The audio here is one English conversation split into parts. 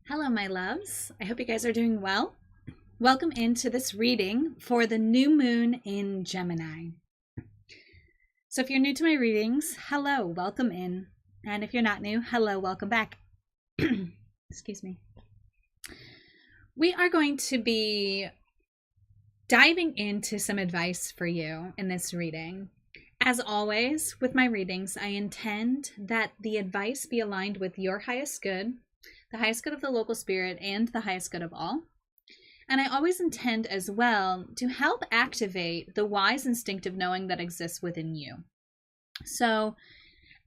Hello, my loves. I hope you guys are doing well. Welcome into this reading for the new moon in Gemini. So if you're new to my readings, hello, welcome in. And if you're not new, hello, welcome back. Excuse me. We are going to be diving into some advice for you in this reading. As always, with my readings, I intend that the advice be aligned with your highest good, the highest good of the local spirit, and the highest good of all. And I always intend as well to help activate the wise instinctive knowing that exists within you. So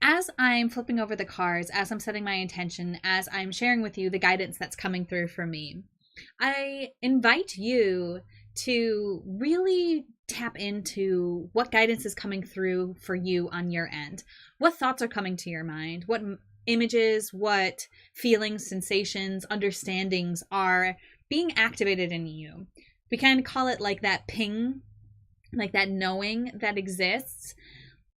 as I'm flipping over the cards, as I'm setting my intention, as I'm sharing with you the guidance that's coming through for me, I invite you to really tap into what guidance is coming through for you on your end. What thoughts are coming to your mind? What images, what feelings, sensations, understandings are being activated in you? We kind of call it like that ping, like that knowing that exists.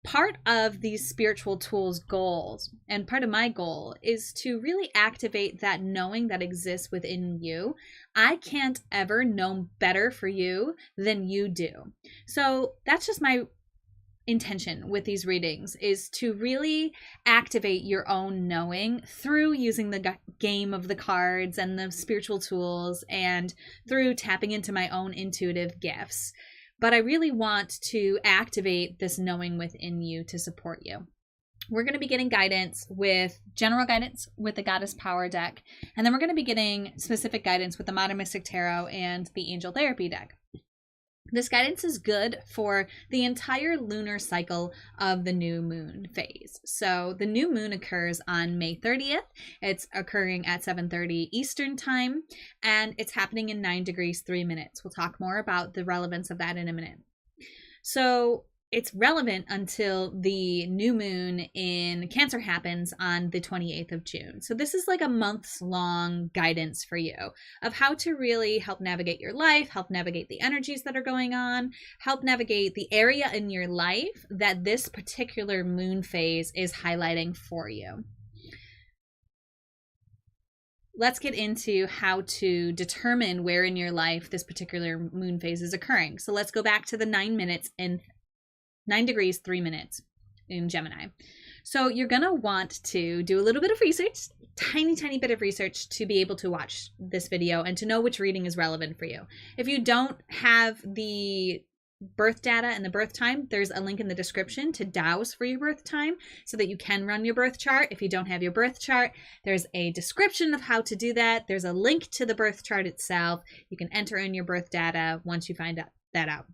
Part of these spiritual tools goals, and part of my goal, is to really activate that knowing that exists within you. I can't ever know better for you than you do. So that's just my intention with these readings, is to really activate your own knowing through using the game of the cards and the spiritual tools and through tapping into my own intuitive gifts. But I really want to activate this knowing within you to support you. We're going to be getting guidance with general guidance with the Goddess Power deck, and then we're going to be getting specific guidance with the Modern Mystic Tarot and the Angel Therapy deck. This guidance is good for the entire lunar cycle of the new moon phase. So the new moon occurs on May 30th. It's occurring at 7:30 Eastern time, and it's happening in 9 degrees 3 minutes. We'll talk more about the relevance of that in a minute. So it's relevant until the new moon in Cancer happens on the 28th of June. So this is like a month's long guidance for you of how to really help navigate your life, help navigate the energies that are going on, help navigate the area in your life that this particular moon phase is highlighting for you. Let's get into how to determine where in your life this particular moon phase is occurring. So let's go back to the 9 degrees 3 minutes in Gemini. So you're going to want to do a little bit of research, tiny bit of research, to be able to watch this video and to know which reading is relevant for you. If you don't have the birth data and the birth time, there's a link in the description to dowse for your birth time so that you can run your birth chart. If you don't have your birth chart, there's a description of how to do that. There's a link to the birth chart itself. You can enter in your birth data once you find that out.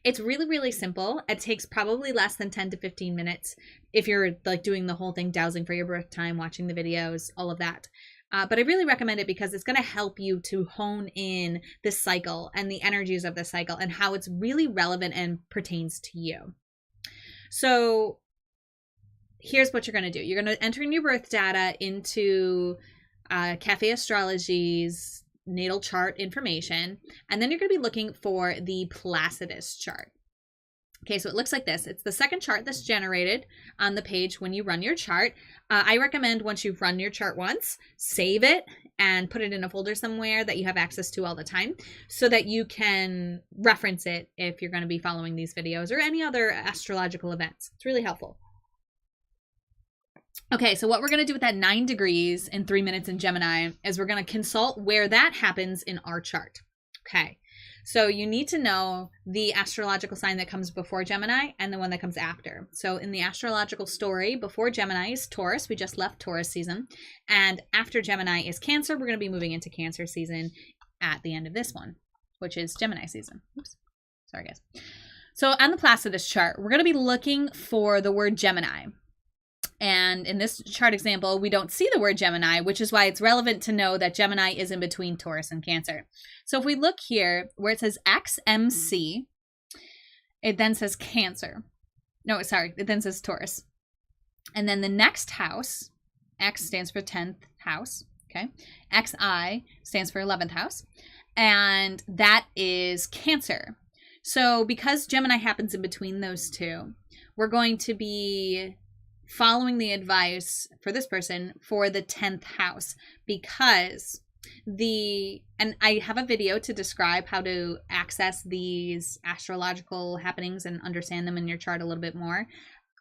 It's really simple. It takes probably less than 10 to 15 minutes if you're like doing the whole thing, dowsing for your birth time, watching the videos, all of that. But I really recommend it because it's going to help you to hone in this cycle and the energies of the cycle and how it's really relevant and pertains to you. So here's what you're going to do. You're going to enter in your birth data into Cafe Astrology's natal chart information, and then you're going to be looking for the Placidus chart. Okay, so it looks like this. It's the second chart that's generated on the page when you run your chart. I recommend once you've run your chart once, save it and put it in a folder somewhere that you have access to all the time so that you can reference it if you're going to be following these videos or any other astrological events. It's really helpful. Okay, so what we're going to do with that 9 degrees and 3 minutes in Gemini is we're going to consult where that happens in our chart. Okay, so you need to know the astrological sign that comes before Gemini and the one that comes after. So in the astrological story, before Gemini is Taurus. We just left Taurus season. And after Gemini is Cancer. We're going to be moving into Cancer season at the end of this one, which is Gemini season. Oops, sorry guys. So on the Placidus chart, we're going to be looking for the word Gemini. And in this chart example, we don't see the word Gemini, which is why it's relevant to know that Gemini is in between Taurus and Cancer. So if we look here where it says XMC, it then says Cancer. No, sorry, it then says Taurus. And then the next house, X stands for 10th house, okay? XI stands for 11th house, and that is Cancer. So because Gemini happens in between those two, we're going to be following the advice for this person for the 10th house, because and I have a video to describe how to access these astrological happenings and understand them in your chart a little bit more.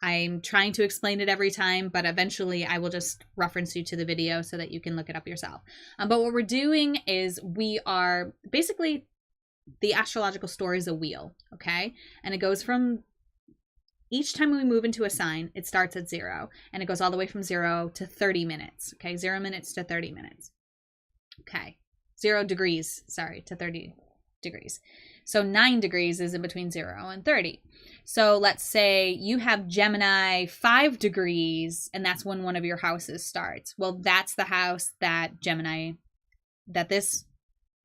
I'm trying to explain it every time, but eventually I will just reference you to the video so that you can look it up yourself. But what we're doing is we are basically, the astrological story is a wheel, okay? And it goes from, each time we move into a sign, it starts at 0, and it goes all the way from 0 to 30 minutes, okay? 0 minutes to 30 minutes. Okay, 0 degrees, sorry, to 30 degrees. So 9 degrees is in between 0 and 30. So let's say you have Gemini 5 degrees, and that's when one of your houses starts. Well, that's the house that this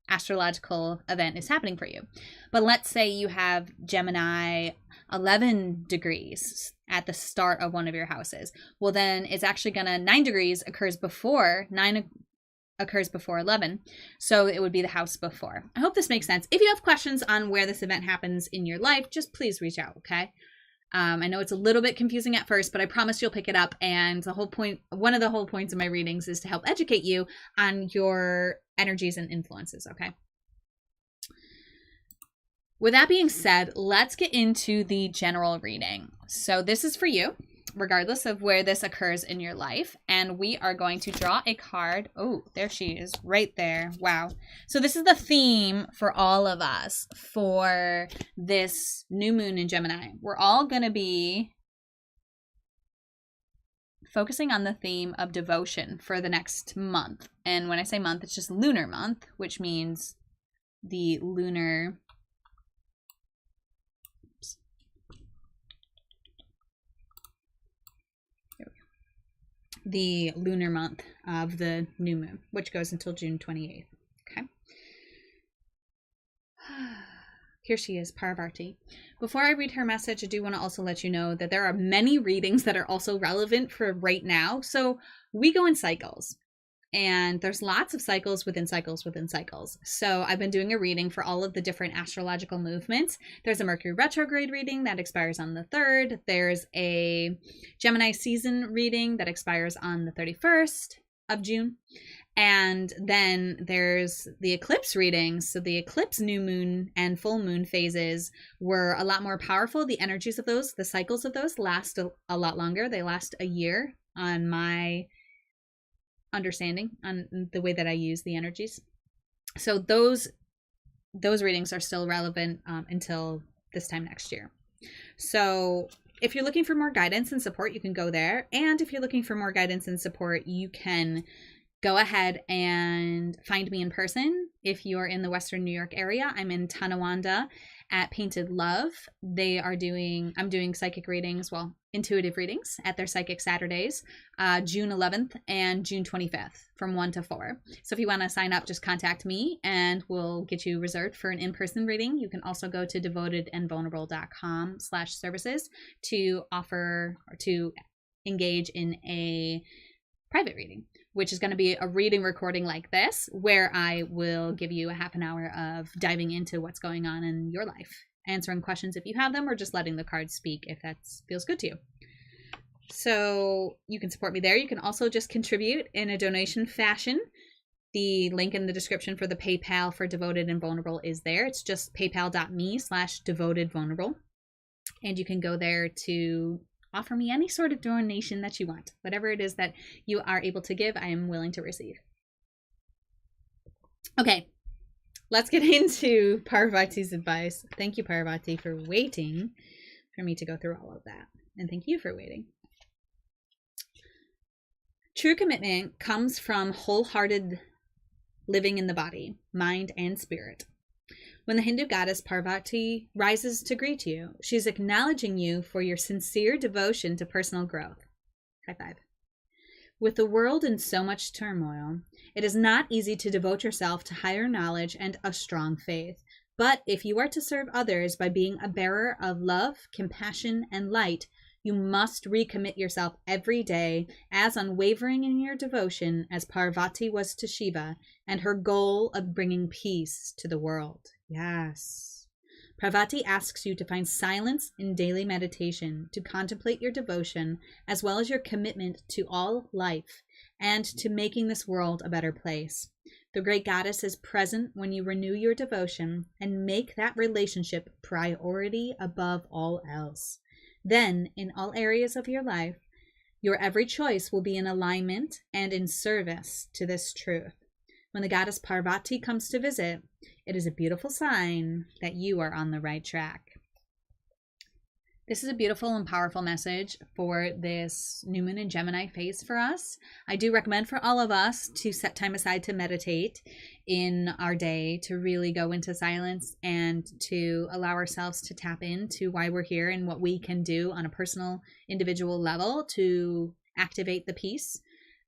astrological event is happening for you. But let's say you have Gemini 11 degrees at the start of one of your houses. Well, then it's actually gonna, 9 degrees occurs before 11, so it would be the house before. I hope this makes sense. If you have questions on where this event happens in your life, just please reach out, okay? I know it's a little bit confusing at first, but I promise you'll pick it up, and one of the whole points of my readings is to help educate you on your energies and influences, okay? With that being said, let's get into the general reading. So this is for you, regardless of where this occurs in your life. And we are going to draw a card. Oh, there she is, right there. Wow. So this is the theme for all of us for this new moon in Gemini. We're all going to be focusing on the theme of devotion for the next month. And when I say month, it's just lunar month, which means the lunar... the lunar month of the new moon, which goes until June 28th. Okay. Here she is, Parvati. Before I read her message, I do want to also let you know that there are many readings that are also relevant for right now. So we go in cycles, and there's lots of cycles within cycles within cycles. So I've been doing a reading for all of the different astrological movements. There's a Mercury retrograde reading that expires on the 3rd. There's a Gemini season reading that expires on the 31st of June. And then there's the eclipse readings. So the eclipse new moon and full moon phases were a lot more powerful. The energies of those, the cycles of those last a lot longer. They last a year on my understanding, on the way that I use the energies. So those readings are still relevant until this time next year. So if you're looking for more guidance and support, you can go there. And if you're looking for more guidance and support, you can go ahead and find me in person. If you're in the Western New York area, I'm in Tonawanda at Painted Love. I'm doing psychic readings, well, intuitive readings at their Psychic Saturdays, June 11th and June 25th from 1 to 4. So if you want to sign up, just contact me and we'll get you reserved for an in-person reading. You can also go to devotedandvulnerable.com/services to offer or to engage in a private reading, which is going to be a reading recording like this, where I will give you a half an hour of diving into what's going on in your life, answering questions if you have them, or just letting the cards speak if that feels good to you. So you can support me there. You can also just contribute in a donation fashion. The link in the description for the PayPal for Devoted and Vulnerable is there. It's just paypal.me/devotedvulnerable. And you can go there to offer me any sort of donation that you want. Whatever it is that you are able to give, I am willing to receive. Okay, let's get into Parvati's advice. Thank you, Parvati, for waiting for me to go through all of that. And thank you for waiting. True commitment comes from wholehearted living in the body, mind, and spirit. When the Hindu goddess Parvati rises to greet you, she's acknowledging you for your sincere devotion to personal growth. High five. With the world in so much turmoil, it is not easy to devote yourself to higher knowledge and a strong faith. But if you are to serve others by being a bearer of love, compassion, and light, you must recommit yourself every day as unwavering in your devotion as Parvati was to Shiva and her goal of bringing peace to the world. Yes. Parvati asks you to find silence in daily meditation, to contemplate your devotion, as well as your commitment to all life and to making this world a better place. The great goddess is present when you renew your devotion and make that relationship priority above all else. Then, in all areas of your life, your every choice will be in alignment and in service to this truth. When the goddess Parvati comes to visit, it is a beautiful sign that you are on the right track. This is a beautiful and powerful message for this new moon in Gemini phase for us. I do recommend for all of us to set time aside to meditate in our day, to really go into silence and to allow ourselves to tap into why we're here and what we can do on a personal, individual level to activate the peace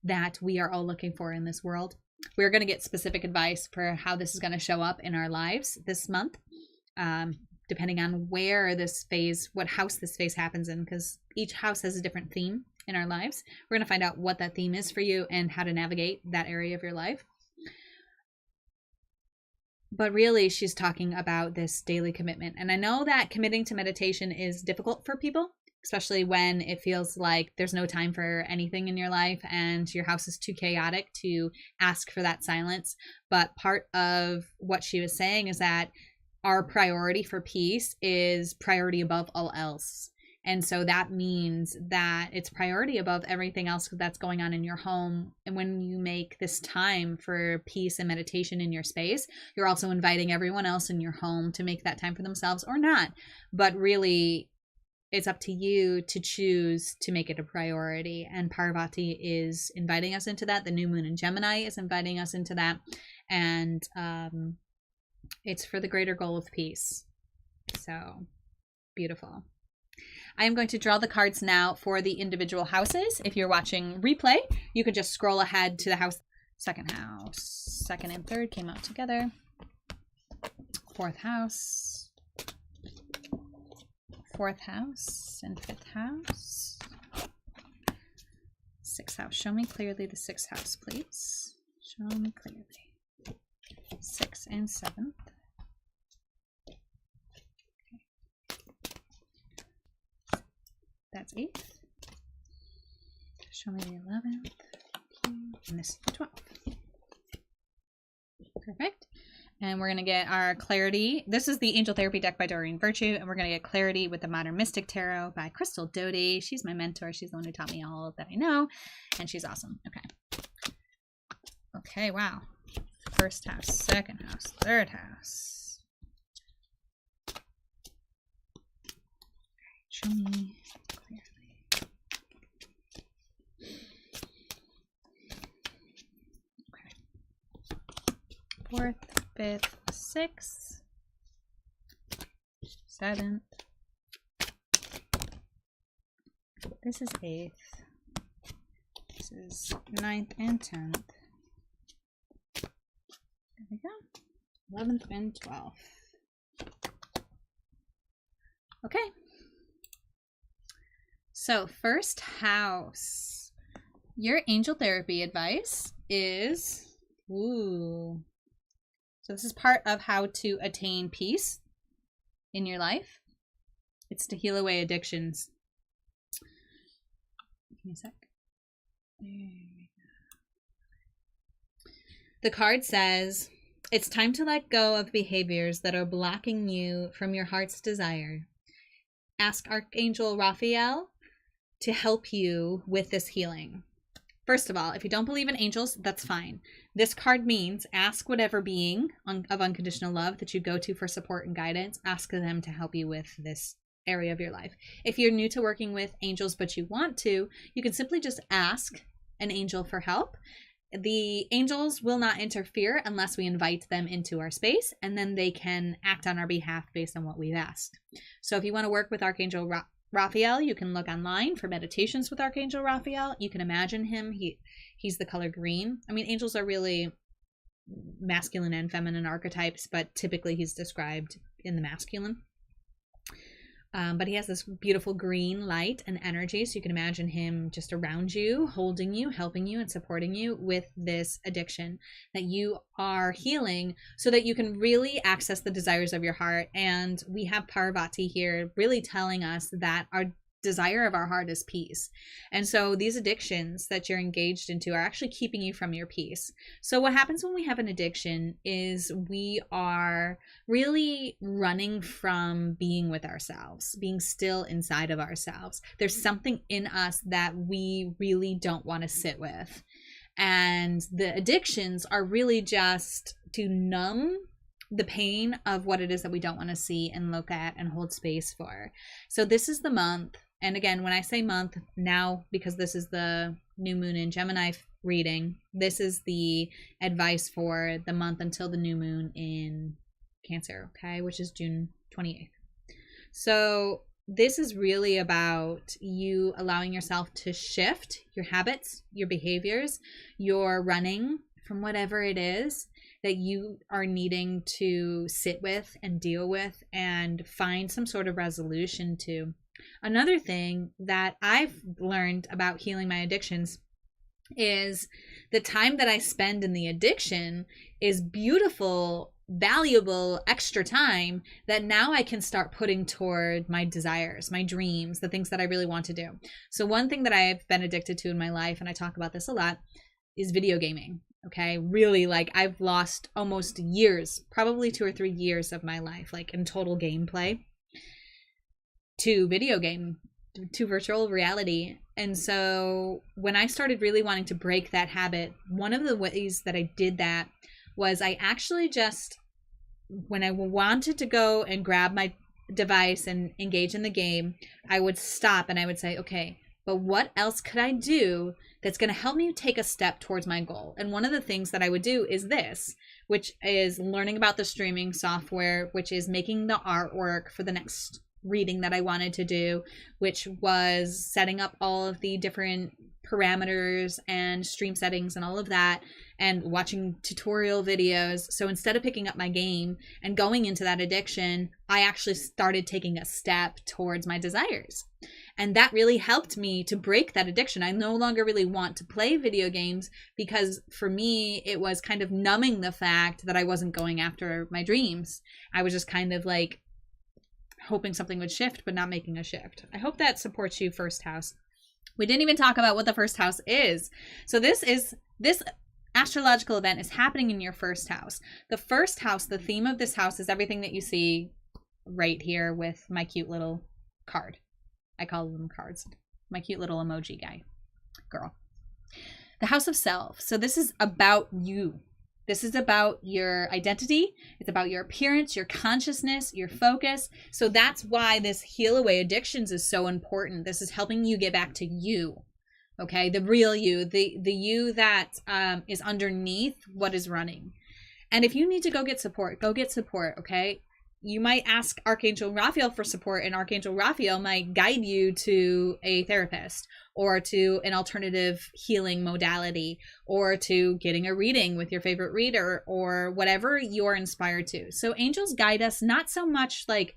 that we are all looking for in this world. We're going to get specific advice for how this is going to show up in our lives this month. Depending on where this phase, what house this phase happens in, because each house has a different theme in our lives. We're going to find out what that theme is for you and how to navigate that area of your life. But really, she's talking about this daily commitment. And I know that committing to meditation is difficult for people, especially when it feels like there's no time for anything in your life and your house is too chaotic to ask for that silence. But part of what she was saying is that our priority for peace is priority above all else. And so that means that it's priority above everything else that's going on in your home. And when you make this time for peace and meditation in your space, you're also inviting everyone else in your home to make that time for themselves or not. But really, it's up to you to choose to make it a priority. And Parvati is inviting us into that. The new moon in Gemini is inviting us into that. And it's for the greater goal of peace. So beautiful. I am going to draw the cards now for the individual houses. If you're watching replay, you could just scroll ahead to the house. Second house, second and third came out together. Fourth house and fifth house. Sixth house. Show me clearly the sixth house, please. Show me clearly. 6th and 7th. Okay. That's 8th. Show me the 11th. And this is the 12th. Perfect. And we're going to get our clarity. This is the Angel Therapy deck by Doreen Virtue, and we're going to get clarity with the Modern Mystic Tarot by Crystal Doty. She's my mentor. She's the one who taught me all that I know, and she's awesome. Okay. Okay, wow. First house, second house, third house. Show me clearly. Okay. 4th, 5th, 6th, 7th. This is 8th. This is 9th and 10th. There we go. 11th and 12th. Okay. So first house. Your angel therapy advice is, so this is part of how to attain peace in your life. It's to heal away addictions. Give me a sec. There we go. The card says, it's time to let go of behaviors that are blocking you from your heart's desire. Ask Archangel Raphael to help you with this healing. First of all, if you don't believe in angels, that's fine. This card means ask whatever being of unconditional love that you go to for support and guidance. Ask them to help you with this area of your life. If you're new to working with angels but you want to, you can simply just ask an angel for help. The angels will not interfere unless we invite them into our space, and then they can act on our behalf based on what we've asked. So if you want to work with Archangel Raphael, you can look online for meditations with Archangel Raphael. You can imagine him. He's the color green. I mean, angels are really masculine and feminine archetypes, but typically he's described in the masculine. But he has this beautiful green light and energy. So you can imagine him just around you, holding you, helping you, and supporting you with this addiction that you are healing so that you can really access the desires of your heart. And we have Parvati here really telling us that our desire of our heart is peace. And so these addictions that you're engaged into are actually keeping you from your peace. So what happens when we have an addiction is we are really running from being with ourselves, being still inside of ourselves. There's something in us that we really don't want to sit with. And the addictions are really just to numb the pain of what it is that we don't want to see and look at and hold space for. So this is the month. And again, when I say month now, because this is the new moon in Gemini reading, this is the advice for the month until the new moon in Cancer, okay, which is June 28th. So this is really about you allowing yourself to shift your habits, your behaviors, your running from whatever it is that you are needing to sit with and deal with and find some sort of resolution to. Another thing that I've learned about healing my addictions is the time that I spend in the addiction is beautiful, valuable, extra time that now I can start putting toward my desires, my dreams, the things that I really want to do. So one thing that I've been addicted to in my life, and I talk about this a lot, is video gaming. Okay, really, like I've lost almost years, probably 2 or 3 years of my life, like in total gameplay, to video game, to virtual reality. And so when I started really wanting to break that habit, one of the ways that I did that was I actually just, when I wanted to go and grab my device and engage in the game, I would stop and I would say, okay, but what else could I do that's going to help me take a step towards my goal? And one of the things that I would do is this, which is learning about the streaming software, which is making the artwork for the next reading that I wanted to do, which was setting up all of the different parameters and stream settings and all of that, and watching tutorial videos. So instead of picking up my game and going into that addiction, I actually started taking a step towards my desires. And that really helped me to break that addiction. I no longer really want to play video games because for me, it was kind of numbing the fact that I wasn't going after my dreams. I was just kind of like hoping something would shift, but not making a shift. I hope that supports you, first house. We didn't even talk about what the first house is. So this astrological event is happening in your first house. The first house, the theme of this house is everything that you see right here with my cute little card. I call them cards. My cute little emoji guy, girl. The house of self. So this is about you. This is about your identity. It's about your appearance, your consciousness, your focus. So that's why this Heal Away Addictions is so important. This is helping you get back to you. Okay, the real you, the you that is underneath what is running. And if you need to go get support, okay? You might ask Archangel Raphael for support, and Archangel Raphael might guide you to a therapist or to an alternative healing modality or to getting a reading with your favorite reader or whatever you're inspired to. So angels guide us not so much like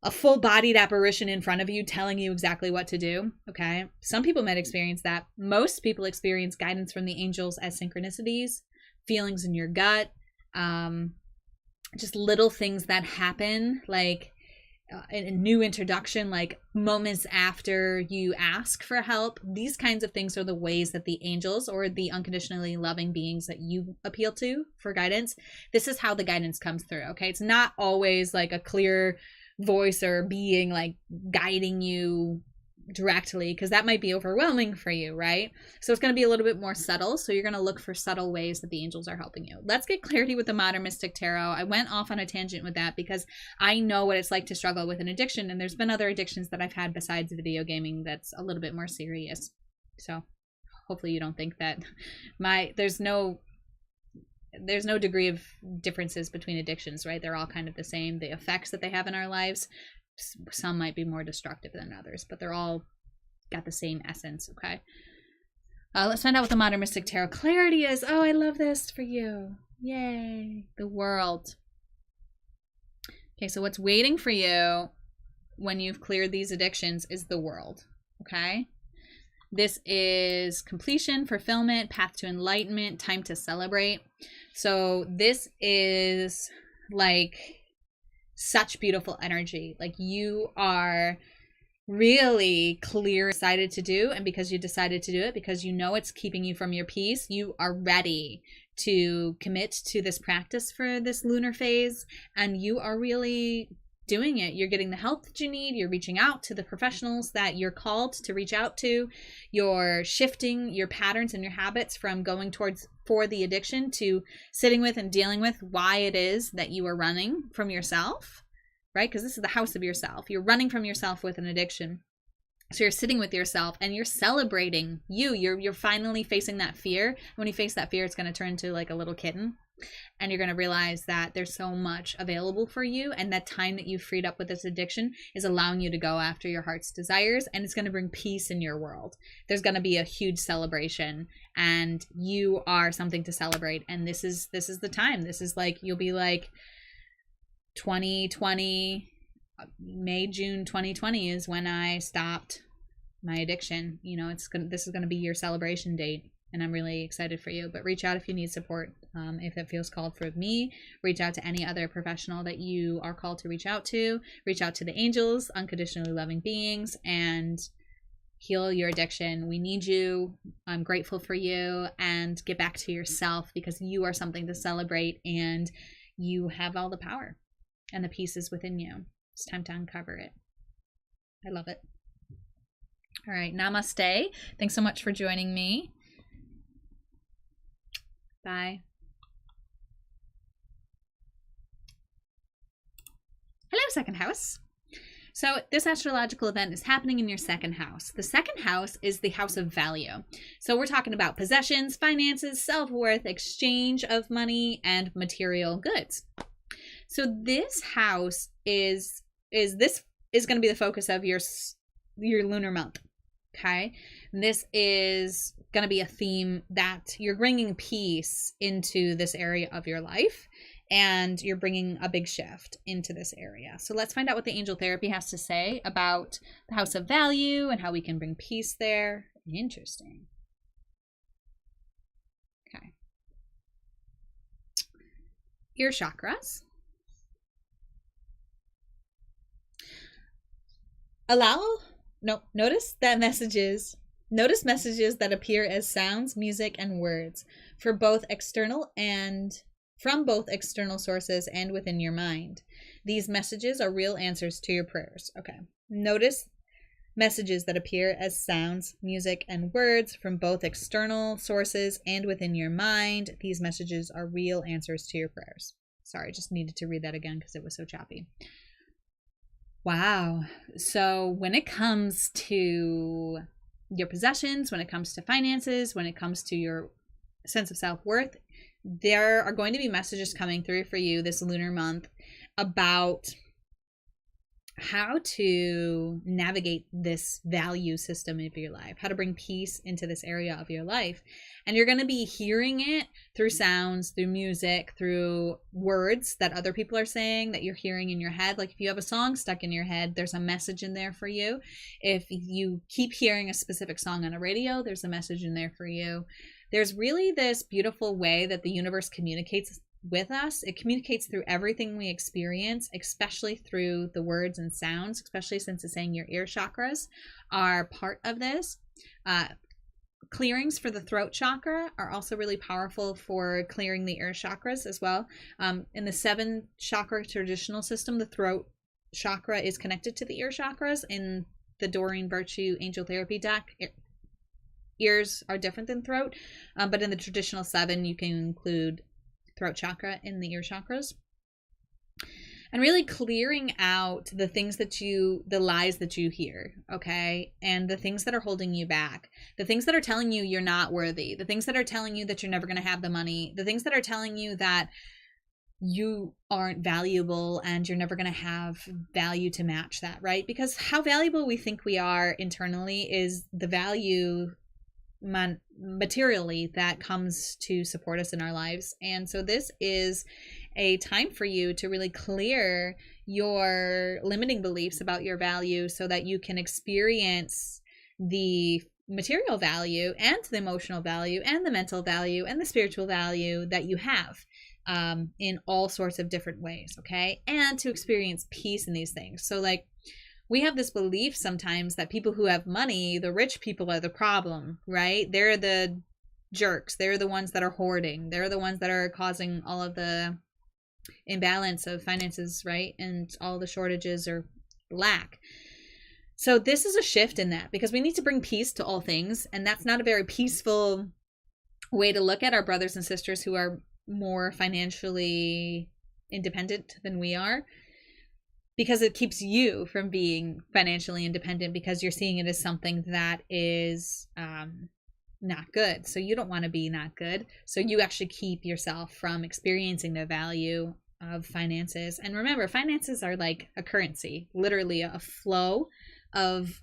a full-bodied apparition in front of you telling you exactly what to do, okay? Some people might experience that. Most people experience guidance from the angels as synchronicities, feelings in your gut, just little things that happen, like a new introduction, like moments after you ask for help. These kinds of things are the ways that the angels or the unconditionally loving beings that you appeal to for guidance, this is how the guidance comes through, okay? It's not always like a clear voice or being like guiding you directly, because that might be overwhelming for you, right? So it's going to be a little bit more subtle. So you're going to look for subtle ways that the angels are helping you. Let's get clarity with the Modern Mystic Tarot. I went off on a tangent with that because I know what it's like to struggle with an addiction, and there's been other addictions that I've had besides video gaming that's a little bit more serious. So hopefully you don't think that there's no degree of differences between addictions, right? They're all kind of the same. The effects that they have in our lives, some might be more destructive than others, but they're all got the same essence, okay? Let's find out what the Modern Mystic Tarot clarity is. Oh, I love this for you. Yay. The World. Okay, so what's waiting for you when you've cleared these addictions is the world. Okay? This is completion, fulfillment, path to enlightenment, time to celebrate. So this is like such beautiful energy. Like you are really clear, decided to do, and because you decided to do it, because you know it's keeping you from your peace, you are ready to commit to this practice for this lunar phase, and you are really doing it. You're getting the help that you need. You're reaching out to the professionals that you're called to reach out to. You're shifting your patterns and your habits from going towards for the addiction to sitting with and dealing with why it is that you are running from yourself, right? Because this is the house of yourself. You're running from yourself with an addiction. So you're sitting with yourself and you're celebrating you. You're finally facing that fear. And when you face that fear, it's going to turn into like a little kitten. And you're going to realize that there's so much available for you, and that time that you freed up with this addiction is allowing you to go after your heart's desires, and it's going to bring peace in your world. There's going to be a huge celebration, and you are something to celebrate. And this is the time. This is like, you'll be like 2020, May, June 2020 is when I stopped my addiction. You know, this is going to be your celebration date. And I'm really excited for you. But reach out if you need support. If it feels called for me, reach out to any other professional that you are called to reach out to. Reach out to the angels, unconditionally loving beings, and heal your addiction. We need you. I'm grateful for you. And get back to yourself, because you are something to celebrate, and you have all the power and the pieces within you. It's time to uncover it. I love it. All right. Namaste. Thanks so much for joining me. Bye. Hello, second house. So this astrological event is happening in your second house. The second house is the house of value. So we're talking about possessions, finances, self-worth, exchange of money, and material goods. So this house is going to be the focus of your lunar month. Okay. And this is going to be a theme that you're bringing peace into this area of your life, and you're bringing a big shift into this area. So let's find out what the angel therapy has to say about the house of value and how we can bring peace there. Interesting. Okay. Ear chakras. Notice messages that appear as sounds, music, and words from both external sources and within your mind. These messages are real answers to your prayers. Okay. Notice messages that appear as sounds, music, and words from both external sources and within your mind. These messages are real answers to your prayers. Sorry, just needed to read that again because it was so choppy. Wow. So when it comes to your possessions, when it comes to finances, when it comes to your sense of self-worth, there are going to be messages coming through for you this lunar month about how to navigate this value system of your life, how to bring peace into this area of your life. And you're going to be hearing it through sounds, through music, through words that other people are saying that you're hearing in your head. Like if you have a song stuck in your head, there's a message in there for you. If you keep hearing a specific song on a radio, there's a message in there for you. There's really this beautiful way that the universe communicates with us. It communicates through everything we experience, especially through the words and sounds, especially since it's saying your ear chakras are part of this. Clearings for the throat chakra are also really powerful for clearing the ear chakras as well. In the 7 chakra traditional system, the throat chakra is connected to the ear chakras. In the Doreen Virtue Angel Therapy deck, ears are different than throat, but in the traditional 7, you can include throat chakra in the ear chakras. And really clearing out the lies that you hear, okay? And the things that are holding you back, the things that are telling you you're not worthy, the things that are telling you that you're never going to have the money, the things that are telling you that you aren't valuable and you're never going to have value to match that, right? Because how valuable we think we are internally is the value materially that comes to support us in our lives. And so this is a time for you to really clear your limiting beliefs about your value so that you can experience the material value and the emotional value and the mental value and the spiritual value that you have in all sorts of different ways, okay? And to experience peace in these things. So like, we have this belief sometimes that people who have money, the rich people, are the problem, right? They're the jerks. They're the ones that are hoarding. They're the ones that are causing all of the imbalance of finances, right? And all the shortages or lack. So this is a shift in that, because we need to bring peace to all things. And that's not a very peaceful way to look at our brothers and sisters who are more financially independent than we are, because it keeps you from being financially independent, because you're seeing it as something that is not good. So you don't want to be not good. So you actually keep yourself from experiencing the value of finances. And remember, finances are like a currency, literally a flow of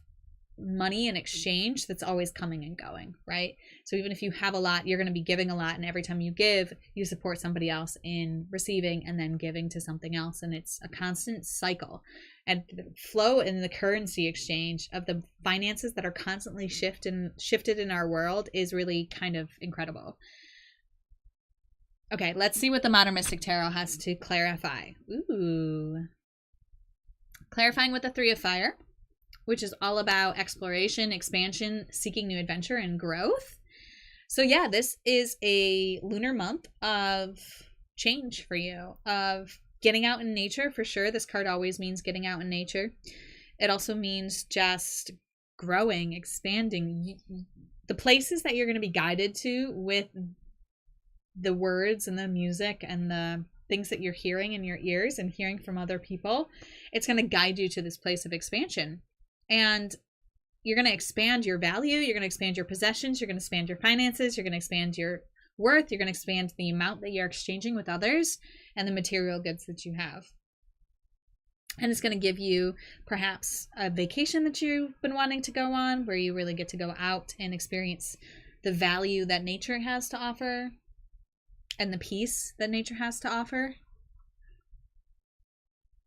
money and exchange that's always coming and going, right? So even if you have a lot, you're going to be giving a lot, and every time you give, you support somebody else in receiving and then giving to something else, and it's a constant cycle. And the flow in the currency exchange of the finances that are constantly shifted in our world is really kind of incredible. Okay, let's see what the Modern Mystic Tarot has to clarify. Ooh. Clarifying with the Three of Fire, which is all about exploration, expansion, seeking new adventure, and growth. So yeah, this is a lunar month of change for you, of getting out in nature for sure. This card always means getting out in nature. It also means just growing, expanding. The places that you're going to be guided to with the words and the music and the things that you're hearing in your ears and hearing from other people, it's going to guide you to this place of expansion. And you're going to expand your value, you're going to expand your possessions, you're going to expand your finances, you're going to expand your worth, you're going to expand the amount that you're exchanging with others and the material goods that you have. And it's going to give you perhaps a vacation that you've been wanting to go on, where you really get to go out and experience the value that nature has to offer and the peace that nature has to offer.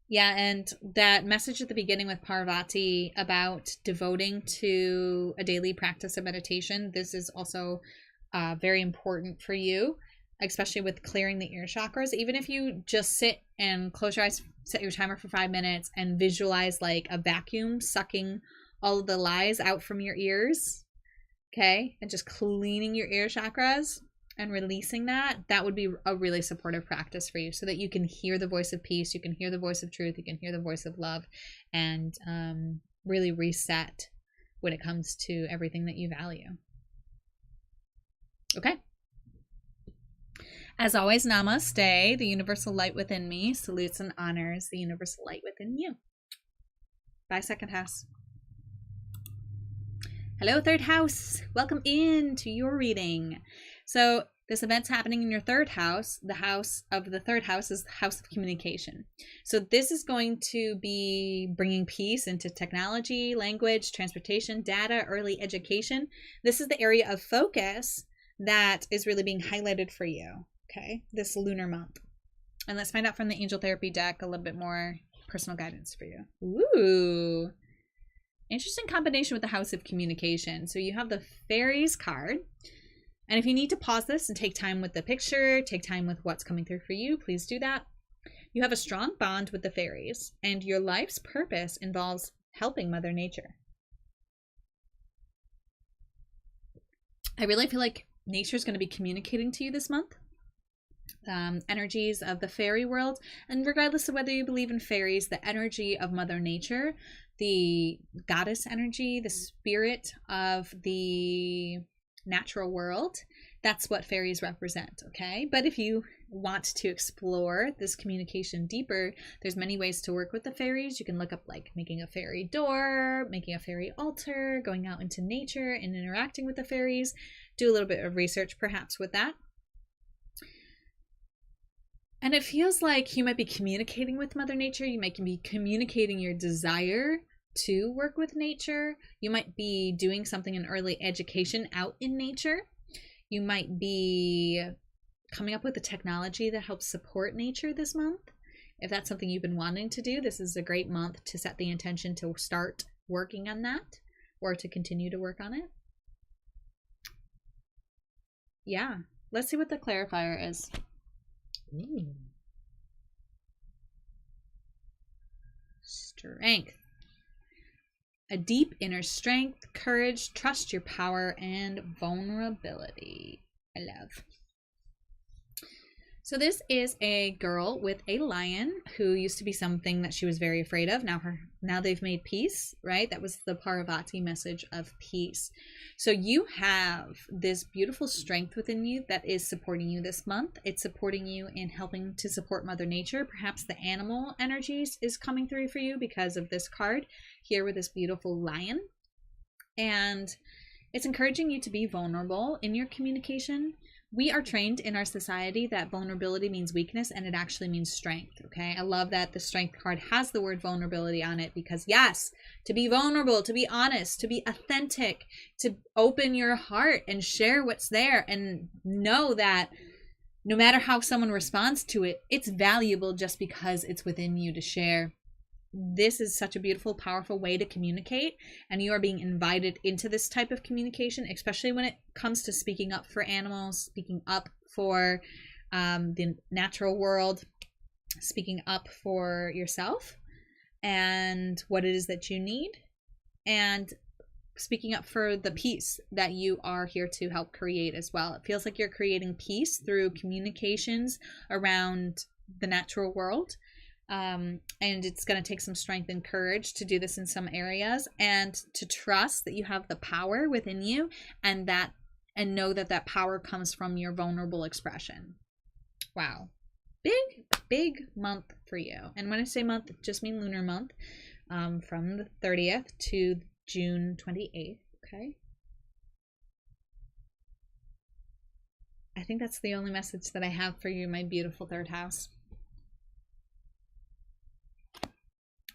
Yeah, and that message at the beginning with Parvati about devoting to a daily practice of meditation, this is also very important for you, especially with clearing the ear chakras. Even if you just sit and close your eyes, set your timer for 5 minutes, and visualize like a vacuum sucking all of the lies out from your ears, okay, and just cleaning your ear chakras and releasing that, that would be a really supportive practice for you, so that you can hear the voice of peace, you can hear the voice of truth, you can hear the voice of love, and really reset when it comes to everything that you value. Okay. As always, namaste. The universal light within me salutes and honors the universal light within you. Bye, second house. Hello, third house. Welcome in to your reading. So this event's happening in your third house. The house of the third house is the house of communication. So this is going to be bringing peace into technology, language, transportation, data, early education. This is the area of focus that is really being highlighted for you, okay, this lunar month. And let's find out from the Angel Therapy deck a little bit more personal guidance for you. Ooh. Interesting combination with the house of communication. So you have the Fairies card. And if you need to pause this and take time with the picture, take time with what's coming through for you, please do that. You have a strong bond with the fairies, and your life's purpose involves helping Mother Nature. I really feel like nature is going to be communicating to you this month. Energies of the fairy world, and regardless of whether you believe in fairies, the energy of Mother Nature, the goddess energy, the spirit of the natural world, that's what fairies represent, okay? But if you want to explore this communication deeper, there's many ways to work with the fairies. You can look up like making a fairy door, making a fairy altar, going out into nature and interacting with the fairies. Do a little bit of research perhaps with that. And it feels like you might be communicating with Mother Nature. You might be communicating your desire to work with nature. You might be doing something in early education out in nature. You might be coming up with a technology that helps support nature this month. If that's something you've been wanting to do, this is a great month to set the intention to start working on that or to continue to work on it. Yeah, let's see what the clarifier is. Ooh. Strength. A deep inner strength, courage, trust your power, and vulnerability. I love. So this is a girl with a lion who used to be something that she was very afraid of. Now they've made peace, right? That was the Parvati message of peace. So you have this beautiful strength within you that is supporting you this month. It's supporting you in helping to support Mother Nature. Perhaps the animal energies is coming through for you because of this card here with this beautiful lion. And it's encouraging you to be vulnerable in your communication. We are trained in our society that vulnerability means weakness, and it actually means strength, okay? I love that the strength card has the word vulnerability on it because, yes, to be vulnerable, to be honest, to be authentic, to open your heart and share what's there and know that no matter how someone responds to it, it's valuable just because it's within you to share. This is such a beautiful, powerful way to communicate, and you are being invited into this type of communication, especially when it comes to speaking up for animals, speaking up for the natural world, speaking up for yourself and what it is that you need, and speaking up for the peace that you are here to help create as well. It feels like you're creating peace through communications around the natural world. And it's going to take some strength and courage to do this in some areas, and to trust that you have the power within you, and know that power comes from your vulnerable expression. Wow. Big month for you. And when I say month, it just mean lunar month, from the 30th to June 28th. Okay. I think that's the only message that I have for you, my beautiful third house.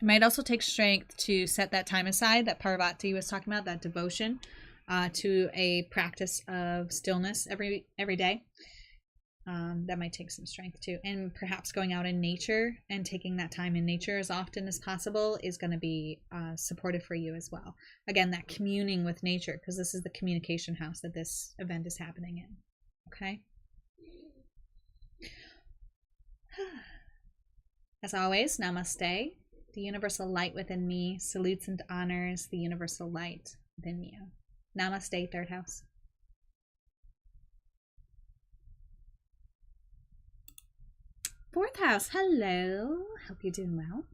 It might also take strength to set that time aside that Parvati was talking about, that devotion to a practice of stillness every day. That might take some strength too. And perhaps going out in nature and taking that time in nature as often as possible is going to be supportive for you as well. Again, that communing with nature, because this is the communication house that this event is happening in. Okay. As always, namaste. The universal light within me salutes and honors the universal light within you. Namaste, third house. Fourth house, hello. Hope you're doing well.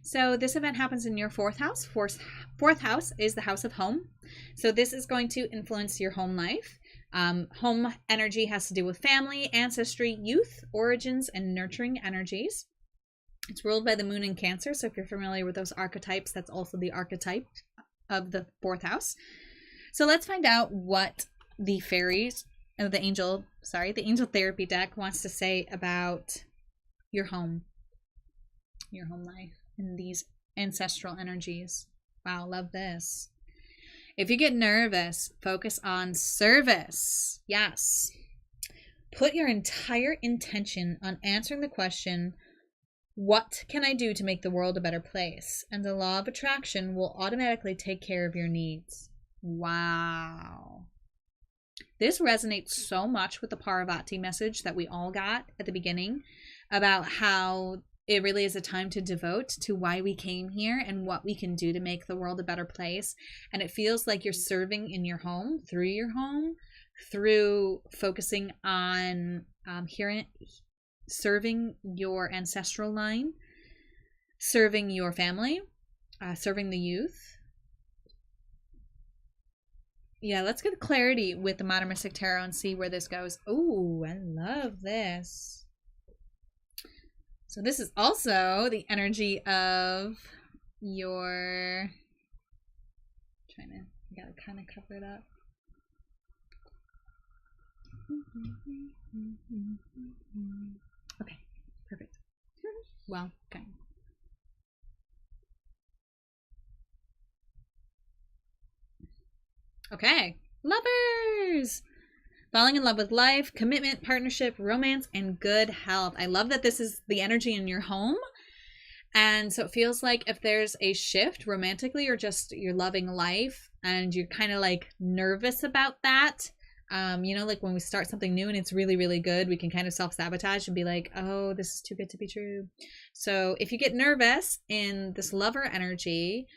So this event happens in your fourth house. Fourth house is the house of home. So this is going to influence your home life. Home energy has to do with family, ancestry, youth, origins, and nurturing energies. It's ruled by the moon in Cancer, so if you're familiar with those archetypes, that's also the archetype of the fourth house. So let's find out what the the angel therapy deck wants to say about your home life, and these ancestral energies. Wow, love this. If you get nervous, focus on service. Yes. Put your entire intention on answering the question, what can I do to make the world a better place? And the law of attraction will automatically take care of your needs. Wow. This resonates so much with the Parvati message that we all got at the beginning about how it really is a time to devote to why we came here and what we can do to make the world a better place. And it feels like you're serving in your home, through focusing on serving your ancestral line, serving your family, serving the youth. Yeah, let's get clarity with the Modern Mystic Tarot and see where this goes. Oh, I love this. So this is also the energy of your... I gotta kind of cover it up. Okay, perfect. Well, okay. Okay, lovers. Falling in love with life, commitment, partnership, romance, and good health. I love that this is the energy in your home. And so it feels like if there's a shift romantically or just you're loving life and you're kind of like nervous about that, you know, like when we start something new and it's really, really good, we can kind of self-sabotage and be like, oh, this is too good to be true. So if you get nervous in this lover energy,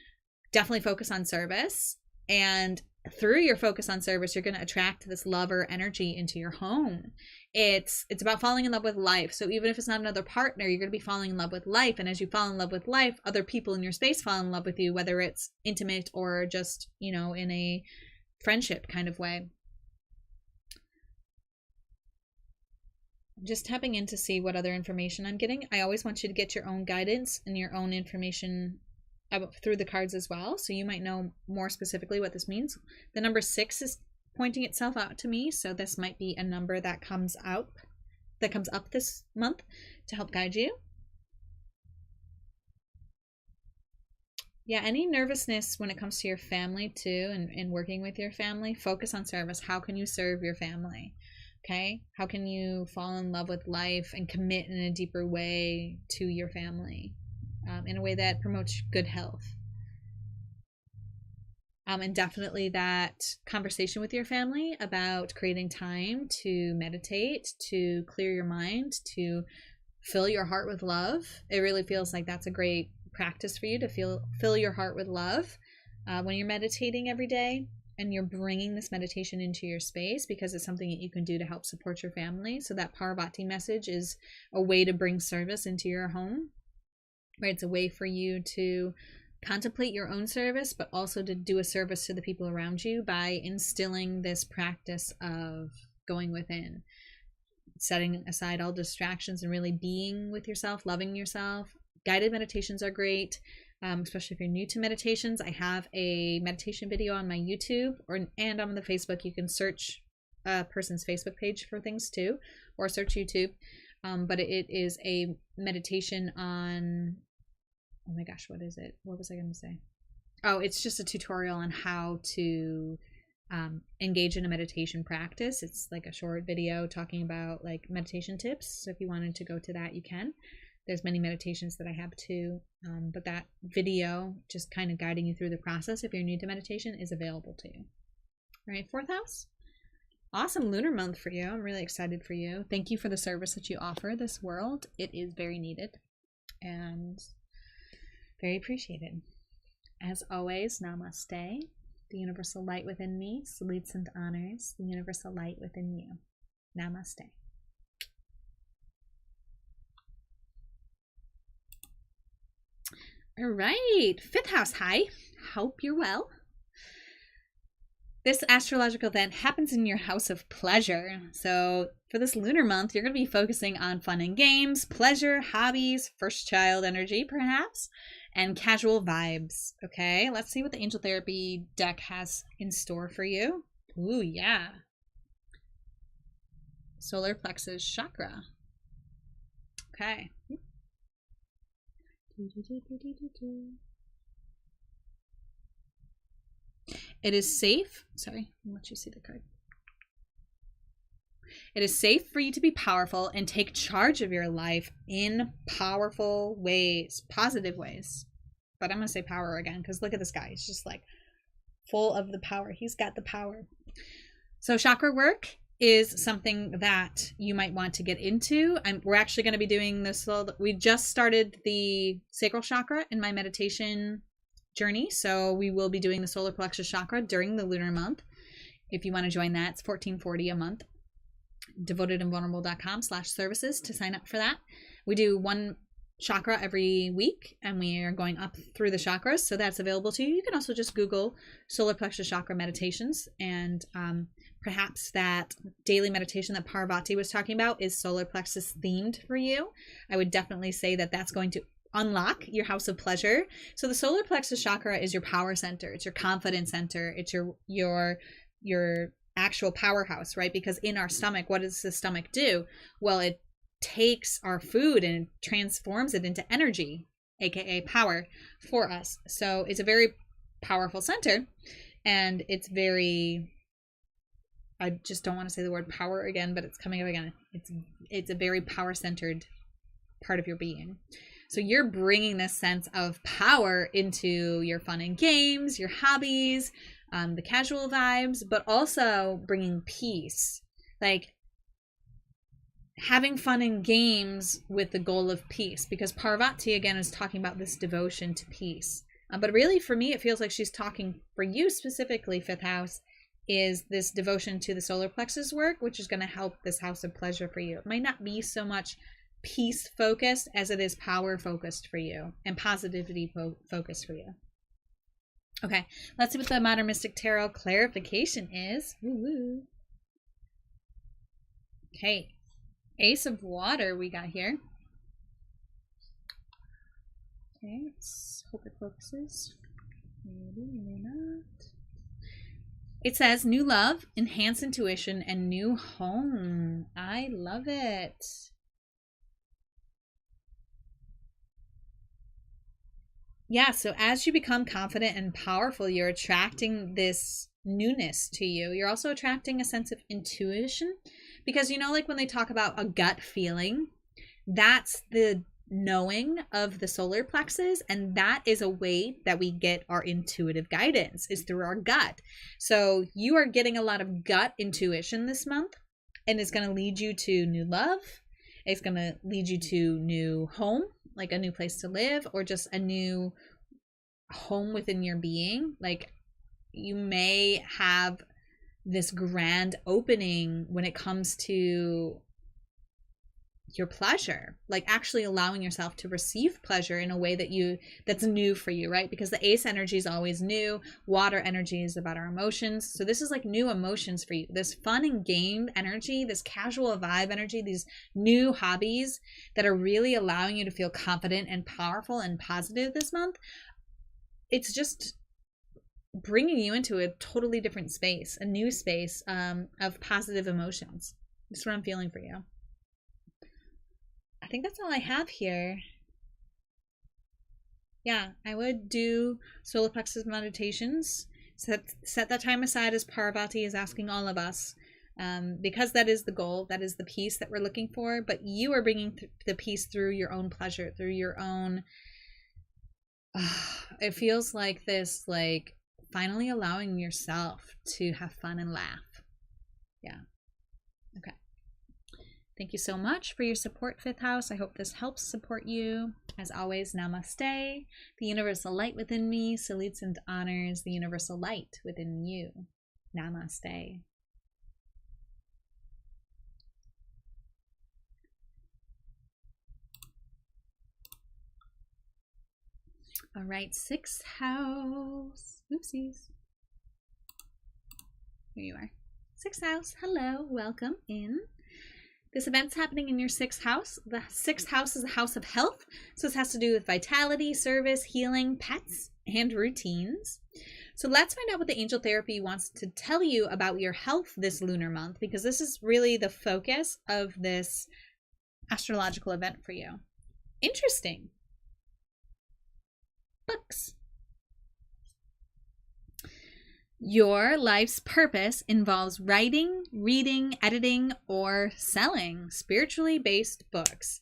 definitely focus on service. And through your focus on service, you're going to attract this lover energy into your home. It's about falling in love with life. So even if it's not another partner, you're going to be falling in love with life. And as you fall in love with life, other people in your space fall in love with you, whether it's intimate or just, you know, in a friendship kind of way. I'm just tapping in to see what other information I'm getting. I always want you to get your own guidance and your own information through the cards as well. So you might know more specifically what this means. The number 6 is pointing itself out to me. So this might be a number that comes up this month to help guide you. Yeah, any nervousness when it comes to your family too, and working with your family, focus on service. How can you serve your family? Okay, how can you fall in love with life and commit in a deeper way to your family, in a way that promotes good health? And definitely that conversation with your family about creating time to meditate, to clear your mind, to fill your heart with love. It really feels like that's a great practice for you to fill your heart with love when you're meditating every day. And you're bringing this meditation into your space because it's something that you can do to help support your family. So that Parvati message is a way to bring service into your home, right? It's a way for you to contemplate your own service, but also to do a service to the people around you by instilling this practice of going within, setting aside all distractions and really being with yourself, loving yourself. Guided meditations are great. Especially if you're new to meditations. I have a meditation video on my YouTube and on the Facebook. You can search a person's Facebook page for things too, or search YouTube. But it is a meditation on, oh my gosh, what is it? What was I going to say? Oh, it's just a tutorial on how to engage in a meditation practice. It's like a short video talking about like meditation tips. So if you wanted to go to that, you can. There's many meditations that I have too, but that video, just kind of guiding you through the process if you're new to meditation, is available to you. All right, 4th house. Awesome lunar month for you. I'm really excited for you. Thank you for the service that you offer this world. It is very needed and very appreciated. As always, namaste. The universal light within me salutes and honors the universal light within you. Namaste. All right, 5th house. Hi, hope you're well. This astrological event happens in your house of pleasure. So for this lunar month, you're going to be focusing on fun and games, pleasure, hobbies, first child energy perhaps, and casual vibes. Okay, let's see what the Angel Therapy deck has in store for you. Ooh, yeah. Solar plexus chakra. Okay. It is safe. Sorry, I'll let you see the card. It is safe for you to be powerful and take charge of your life in powerful ways, positive ways. But I'm going to say power again because look at this guy. He's just like full of the power. He's got the power. So chakra work is something that you might want to get into. We're actually going to be doing this. We just started the sacral chakra in my meditation journey. So we will be doing the solar plexus chakra during the lunar month. If you want to join that, it's $14.40 a month. devotedandvulnerable.com/services to sign up for that. We do one chakra every week and we are going up through the chakras. So that's available to you. You can also just Google solar plexus chakra meditations and perhaps that daily meditation that Parvati was talking about is solar plexus themed for you. I would definitely say that that's going to unlock your house of pleasure. So the solar plexus chakra is your power center. It's your confidence center. It's your actual powerhouse, right? Because in our stomach, what does the stomach do? Well, it takes our food and transforms it into energy, aka power, for us. So it's a very powerful center and it's very I just don't want to say the word power again, but it's coming up again. It's a very power-centered part of your being. So you're bringing this sense of power into your fun and games, your hobbies, the casual vibes, but also bringing peace. Like having fun in games with the goal of peace, because Parvati again is talking about this devotion to peace. But really for me, it feels like she's talking for you specifically, fifth house, is this devotion to the solar plexus work, which is going to help this house of pleasure for you. It might not be so much peace focused as it is power focused for you and positivity focused for you. Okay, let's see what the Modern Mystic Tarot clarification is. Woo-woo. Okay, Ace of Water we got here. Okay, let's hope it focuses. Maybe, maybe not. It says new love, enhanced intuition, and new home. I love it. Yeah, so as you become confident and powerful, you're attracting this newness to you. You're also attracting a sense of intuition, because you know, like when they talk about a gut feeling, that's the knowing of the solar plexus, and that is a way that we get our intuitive guidance, is through our gut. So you are getting a lot of gut intuition this month, and it's going to lead you to new love. It's going to lead you to new home, like a new place to live, or just a new home within your being. Like you may have this grand opening when it comes to your pleasure, like actually allowing yourself to receive pleasure in a way that's new for you, right? Because the ace energy is always new. Water energy is about our emotions. So this is like new emotions for you. This fun and game energy, this casual vibe energy, these new hobbies that are really allowing you to feel confident and powerful and positive this month. It's just bringing you into a totally different space, a new space of positive emotions. That's what I'm feeling for you. I think that's all I have here. Yeah, I would do solar plexus meditations. Set that time aside, as Parvati is asking all of us, because that is the goal. That is the peace that we're looking for. But you are bringing the peace through your own pleasure, through your own. It feels like this, like finally allowing yourself to have fun and laugh. Yeah. Okay. Thank you so much for your support, fifth house. I hope this helps support you. As always, namaste. The universal light within me salutes and honors the universal light within you. Namaste. All right, sixth house. Oopsies. Here you are. Sixth house. Hello. Welcome in. This event's happening in your sixth house. The sixth house is a house of health. So this has to do with vitality, service, healing, pets, and routines. So let's find out what the angel therapy wants to tell you about your health this lunar month, because this is really the focus of this astrological event for you. Interesting. Books. Your life's purpose involves writing, reading, editing, or selling spiritually based books.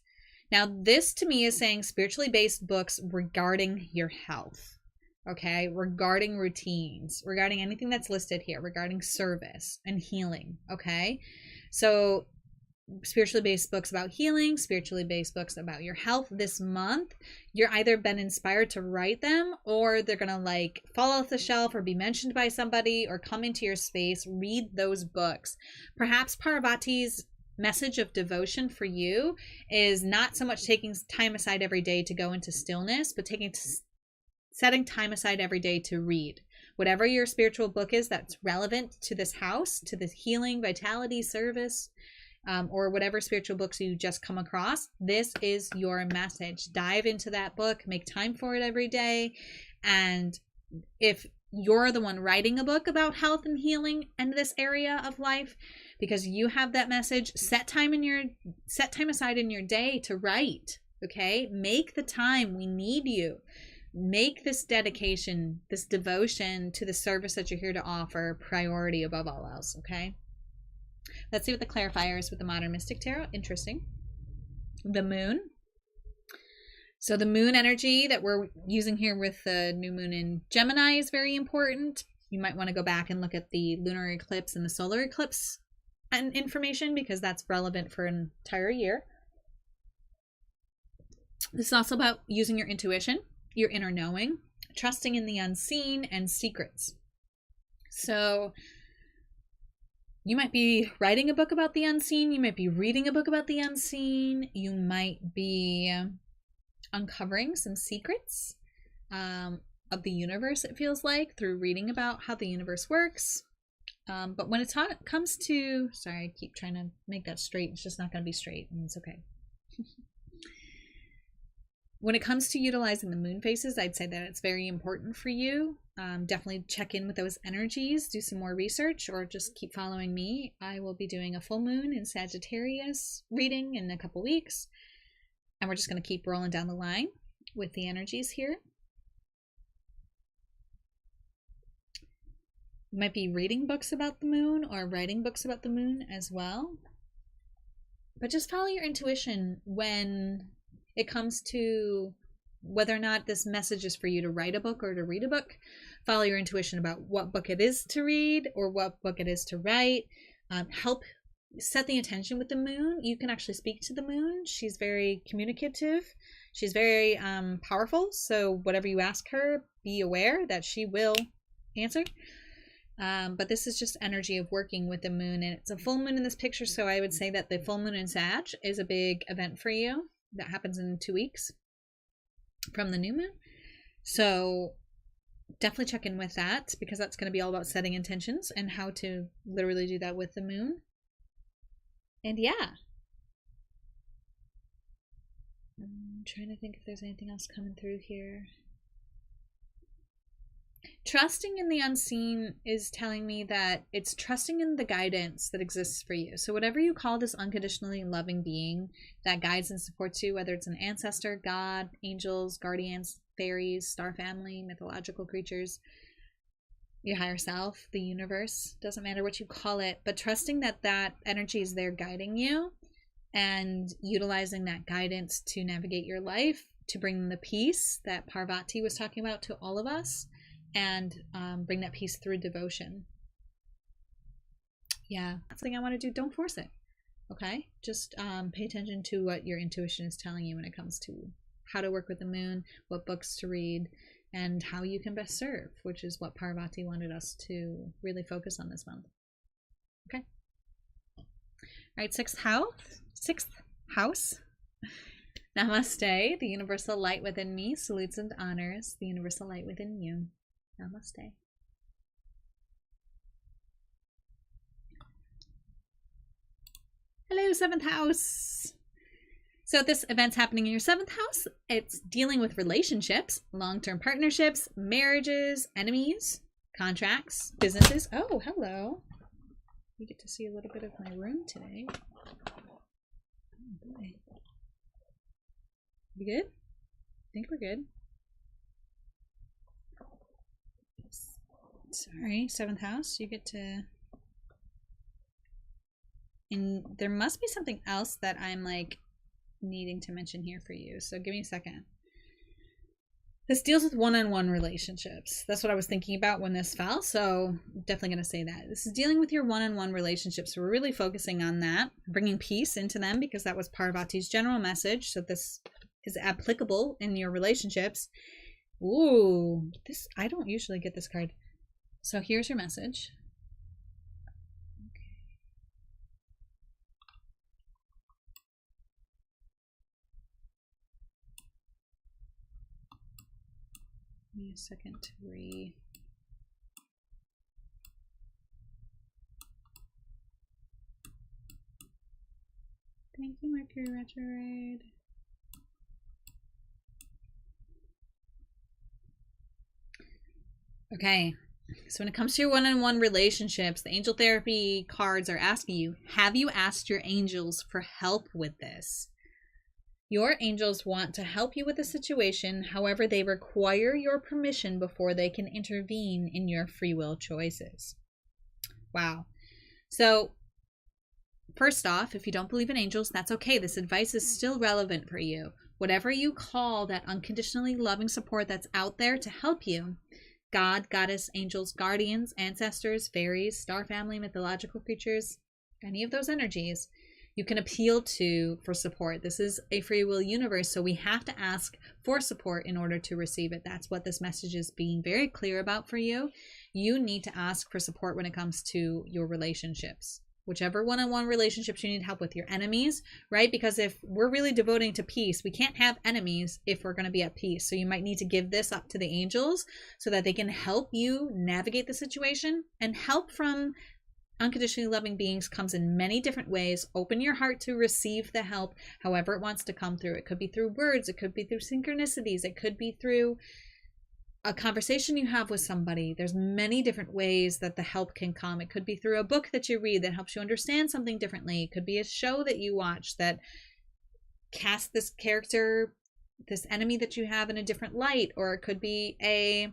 Now, this to me is saying spiritually based books regarding your health, okay? Regarding routines, regarding anything that's listed here, regarding service and healing, okay? So spiritually based books about healing, spiritually based books about your health this month, you're either been inspired to write them, or they're gonna like fall off the shelf or be mentioned by somebody or come into your space. Read those books. Perhaps Parvati's message of devotion for you is not so much taking time aside every day to go into stillness, but setting time aside every day to read whatever your spiritual book is that's relevant to this house, to this healing, vitality, service, or whatever spiritual books you just come across. This is your message. Dive into that book, make time for it every day. And if you're the one writing a book about health and healing and this area of life, because you have that message, set time aside in your day to write. Okay, make the time. We need you. Make this dedication, this devotion to the service that you're here to offer priority above all else. Okay. Let's see what the clarifier is with the Modern Mystic Tarot. Interesting. The moon. So the moon energy that we're using here with the new moon in Gemini is very important. You might want to go back and look at the lunar eclipse and the solar eclipse and information, because that's relevant for an entire year. This is also about using your intuition, your inner knowing, trusting in the unseen, and secrets. So you might be writing a book about the unseen. You might be reading a book about the unseen. You might be uncovering some secrets of the universe, it feels like, through reading about how the universe works. But when it comes to, sorry, I keep trying to make that straight. It's just not going to be straight, and it's okay. When it comes to utilizing the moon phases, I'd say that it's very important for you. Definitely check in with those energies, do some more research, or just keep following me. I will be doing a full moon in Sagittarius reading in a couple weeks. And we're just going to keep rolling down the line with the energies here. You might be reading books about the moon or writing books about the moon as well. But just follow your intuition when it comes to whether or not this message is for you to write a book or to read a book. Follow your intuition about what book it is to read or what book it is to write. Help set the intention with the moon. You can actually speak to the moon. She's very communicative. She's very powerful. So whatever you ask her, be aware that she will answer. But this is just energy of working with the moon, and it's a full moon in this picture. So I would say that the full moon in Sag is a big event for you. That happens in 2 weeks from the new moon. So definitely check in with that, because that's going to be all about setting intentions and how to literally do that with the moon. And yeah, I'm trying to think if there's anything else coming through here. Trusting in the unseen is telling me that it's trusting in the guidance that exists for you. So whatever you call this unconditionally loving being that guides and supports you, whether it's an ancestor, God, angels, guardians, fairies, star family, mythological creatures, your higher self, the universe, doesn't matter what you call it, but trusting that that energy is there guiding you and utilizing that guidance to navigate your life, to bring the peace that Parvati was talking about to all of us, and bring that peace through devotion. Yeah, that's the thing I want to do. Don't force it. Okay? Just pay attention to what your intuition is telling you when it comes to how to work with the moon, what books to read, and how you can best serve, which is what Parvati wanted us to really focus on this month. Okay? All right, sixth house. Namaste. The universal light within me salutes and honors the universal light within you. Namaste. Hello, 7th house. So this event's happening in your 7th house. It's dealing with relationships, long-term partnerships, marriages, enemies, contracts, businesses. Oh, hello. You get to see a little bit of my room today. Oh, boy. You good? I think we're good. Sorry, 7th house. You get to... And there must be something else that I'm like needing to mention here for you. So give me a second. This deals with one-on-one relationships. That's what I was thinking about when this fell. So I'm definitely going to say that. This is dealing with your one-on-one relationships. So we're really focusing on that, bringing peace into them, because that was Parvati's general message. So this is applicable in your relationships. Ooh, this, I don't usually get this card. So here's your message. Give me a second to read. Thank you, Mercury retrograde. Okay, so when it comes to your one-on-one relationships, the angel therapy cards are asking you, have you asked your angels for help with this? Your angels want to help you with the situation. However, they require your permission before they can intervene in your free will choices. Wow. So first off, if you don't believe in angels, that's okay. This advice is still relevant for you. Whatever you call that unconditionally loving support that's out there to help you, God, goddess, angels, guardians, ancestors, fairies, star family, mythological creatures, any of those energies, you can appeal to for support. This is a free will universe, so we have to ask for support in order to receive it. That's what this message is being very clear about for you. You need to ask for support when it comes to your relationships. Whichever one-on-one relationships you need help with, your enemies, right? Because if we're really devoting to peace, we can't have enemies if we're going to be at peace. So you might need to give this up to the angels so that they can help you navigate the situation. And help from unconditionally loving beings comes in many different ways. Open your heart to receive the help however it wants to come through. It could be through words, it could be through synchronicities, it could be through a conversation you have with somebody. There's many different ways that the help can come. It could be through a book that you read that helps you understand something differently. It could be a show that you watch that casts this character, this enemy that you have, in a different light. Or it could be a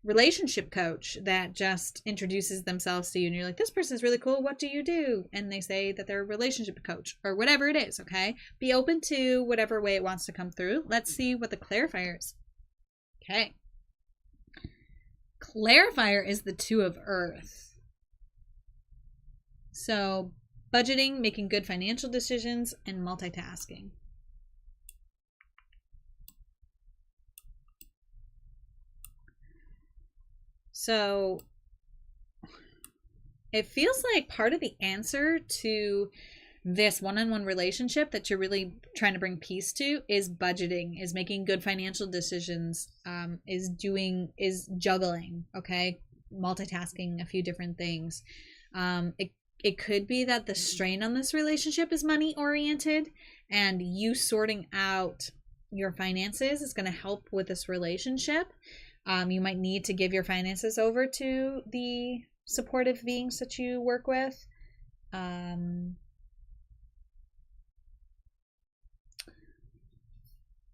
relationship coach that just introduces themselves to you and you're like, this person's really cool, what do you do? And they say that they're a relationship coach, or whatever it is. Okay, be open to whatever way it wants to come through. Let's see what the clarifier is. Okay, clarifier is the Two of Earth. So budgeting, making good financial decisions, and multitasking. So it feels like part of the answer to this one-on-one relationship that you're really trying to bring peace to is budgeting, is making good financial decisions, is juggling, okay? Multitasking a few different things. It could be that the strain on this relationship is money oriented, and you sorting out your finances is going to help with this relationship. You might need to give your finances over to the supportive beings that you work with.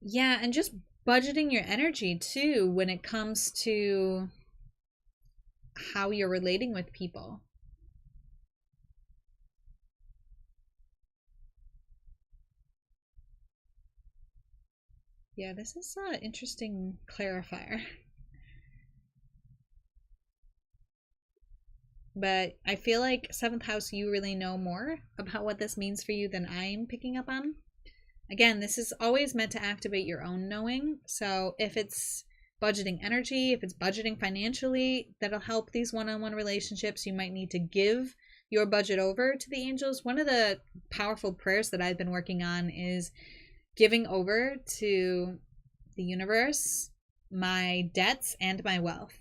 Yeah, and just budgeting your energy too when it comes to how you're relating with people. Yeah, this is an interesting clarifier. But I feel like 7th house, you really know more about what this means for you than I'm picking up on. Again, this is always meant to activate your own knowing. So if it's budgeting energy, if it's budgeting financially, that'll help these one-on-one relationships. You might need to give your budget over to the angels. One of the powerful prayers that I've been working on is giving over to the universe my debts and my wealth,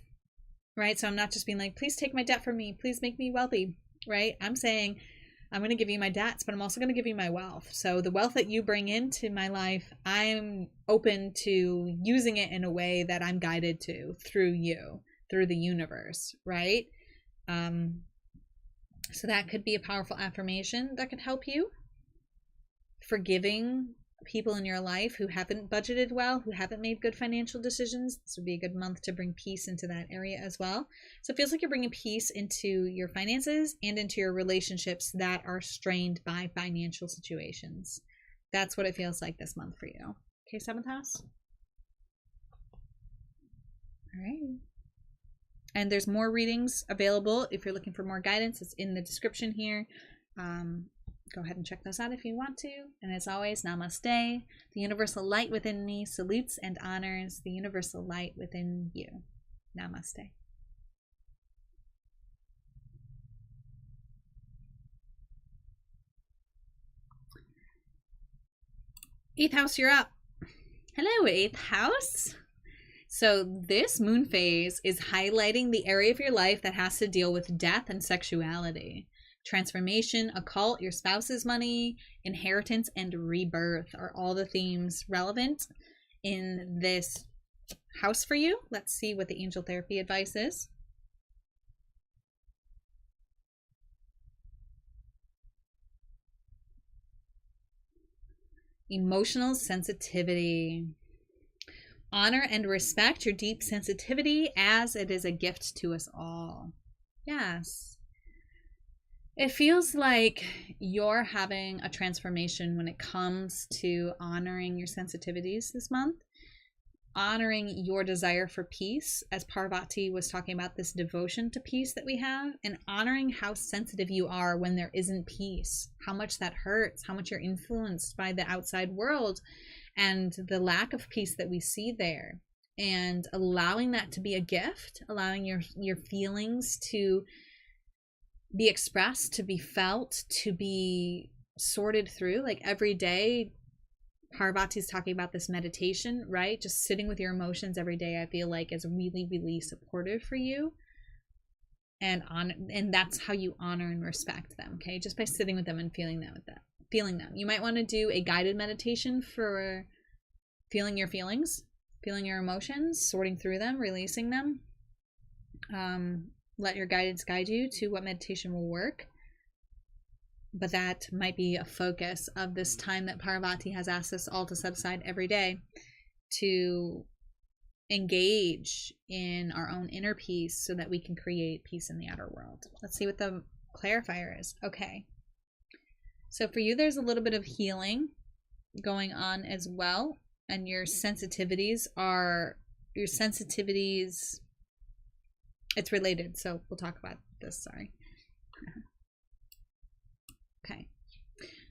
right? So I'm not just being like, please take my debt from me, please make me wealthy, right? I'm saying, I'm going to give you my debts, but I'm also going to give you my wealth. So the wealth that you bring into my life, I'm open to using it in a way that I'm guided to through you, through the universe, right? So that could be a powerful affirmation that could help you. Forgiving people in your life who haven't budgeted well, who haven't made good financial decisions. This would be a good month to bring peace into that area as well. So it feels like you're bringing peace into your finances and into your relationships that are strained by financial situations. That's what it feels like this month for you. Okay, 7th house. All right. And there's more readings available. If you're looking for more guidance, it's in the description here. Go ahead and check those out if you want to. And as always, namaste. The universal light within me salutes and honors the universal light within you. Namaste. 8th house, you're up. Hello, 8th house. So this moon phase is highlighting the area of your life that has to deal with death and sexuality. Transformation, occult, your spouse's money, inheritance, and rebirth are all the themes relevant in this house for you. Let's see what the angel therapy advice is. Emotional sensitivity. Honor and respect your deep sensitivity as it is a gift to us all. Yes. It feels like you're having a transformation when it comes to honoring your sensitivities this month, honoring your desire for peace, as Parvati was talking about this devotion to peace that we have, and honoring how sensitive you are when there isn't peace, how much that hurts, how much you're influenced by the outside world and the lack of peace that we see there, and allowing that to be a gift, allowing your feelings to be expressed, to be felt, to be sorted through. Like every day, Parvati's talking about this meditation, right? Just sitting with your emotions every day, I feel like is really, really supportive for you. And that's how you honor and respect them, okay? Just by sitting with them and feeling them. You might want to do a guided meditation for feeling your feelings, feeling your emotions, sorting through them, releasing them. Let your guidance guide you to what meditation will work. But that might be a focus of this time that Parvati has asked us all to set aside every day to engage in our own inner peace so that we can create peace in the outer world. Let's see what the clarifier is. Okay. So for you, there's a little bit of healing going on as well. And your sensitivities, it's related, so we'll talk about this, sorry. Okay.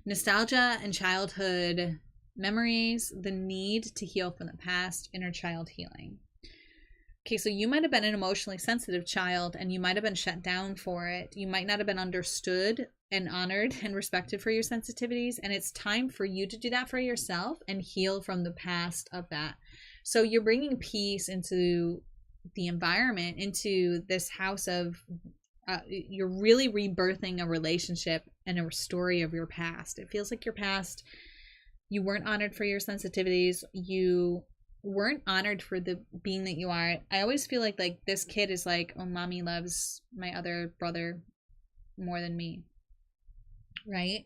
Nostalgia and childhood memories, the need to heal from the past, inner child healing. Okay, so you might have been an emotionally sensitive child and you might have been shut down for it. You might not have been understood and honored and respected for your sensitivities, and it's time for you to do that for yourself and heal from the past of that. So you're bringing peace into the environment, into this house of you're really rebirthing a relationship and a story of your past. It feels like your past, you weren't honored for your sensitivities, you weren't honored for the being that you are. I always feel like this kid is like, oh, mommy loves my other brother more than me, right?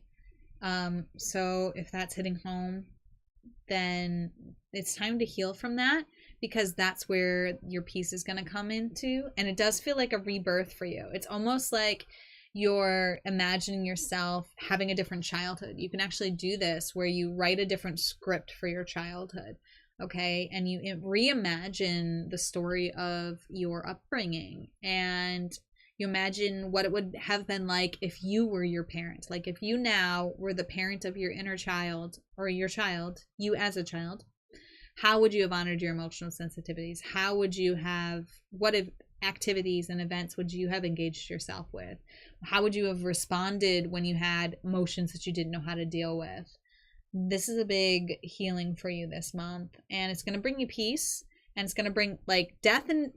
So if that's hitting home, then it's time to heal from that, because that's where your peace is going to come into. And it does feel like a rebirth for you. It's almost like you're imagining yourself having a different childhood. You can actually do this where you write a different script for your childhood, okay? And you reimagine the story of your upbringing, and you imagine what it would have been like if you were your parent. Like if you now were the parent of your inner child, or your child, you as a child, how would you have honored your emotional sensitivities? How would you have, what if activities and events would you have engaged yourself with? How would you have responded when you had emotions that you didn't know how to deal with? This is a big healing for you this month, and it's going to bring you peace, and it's going to bring, like, death and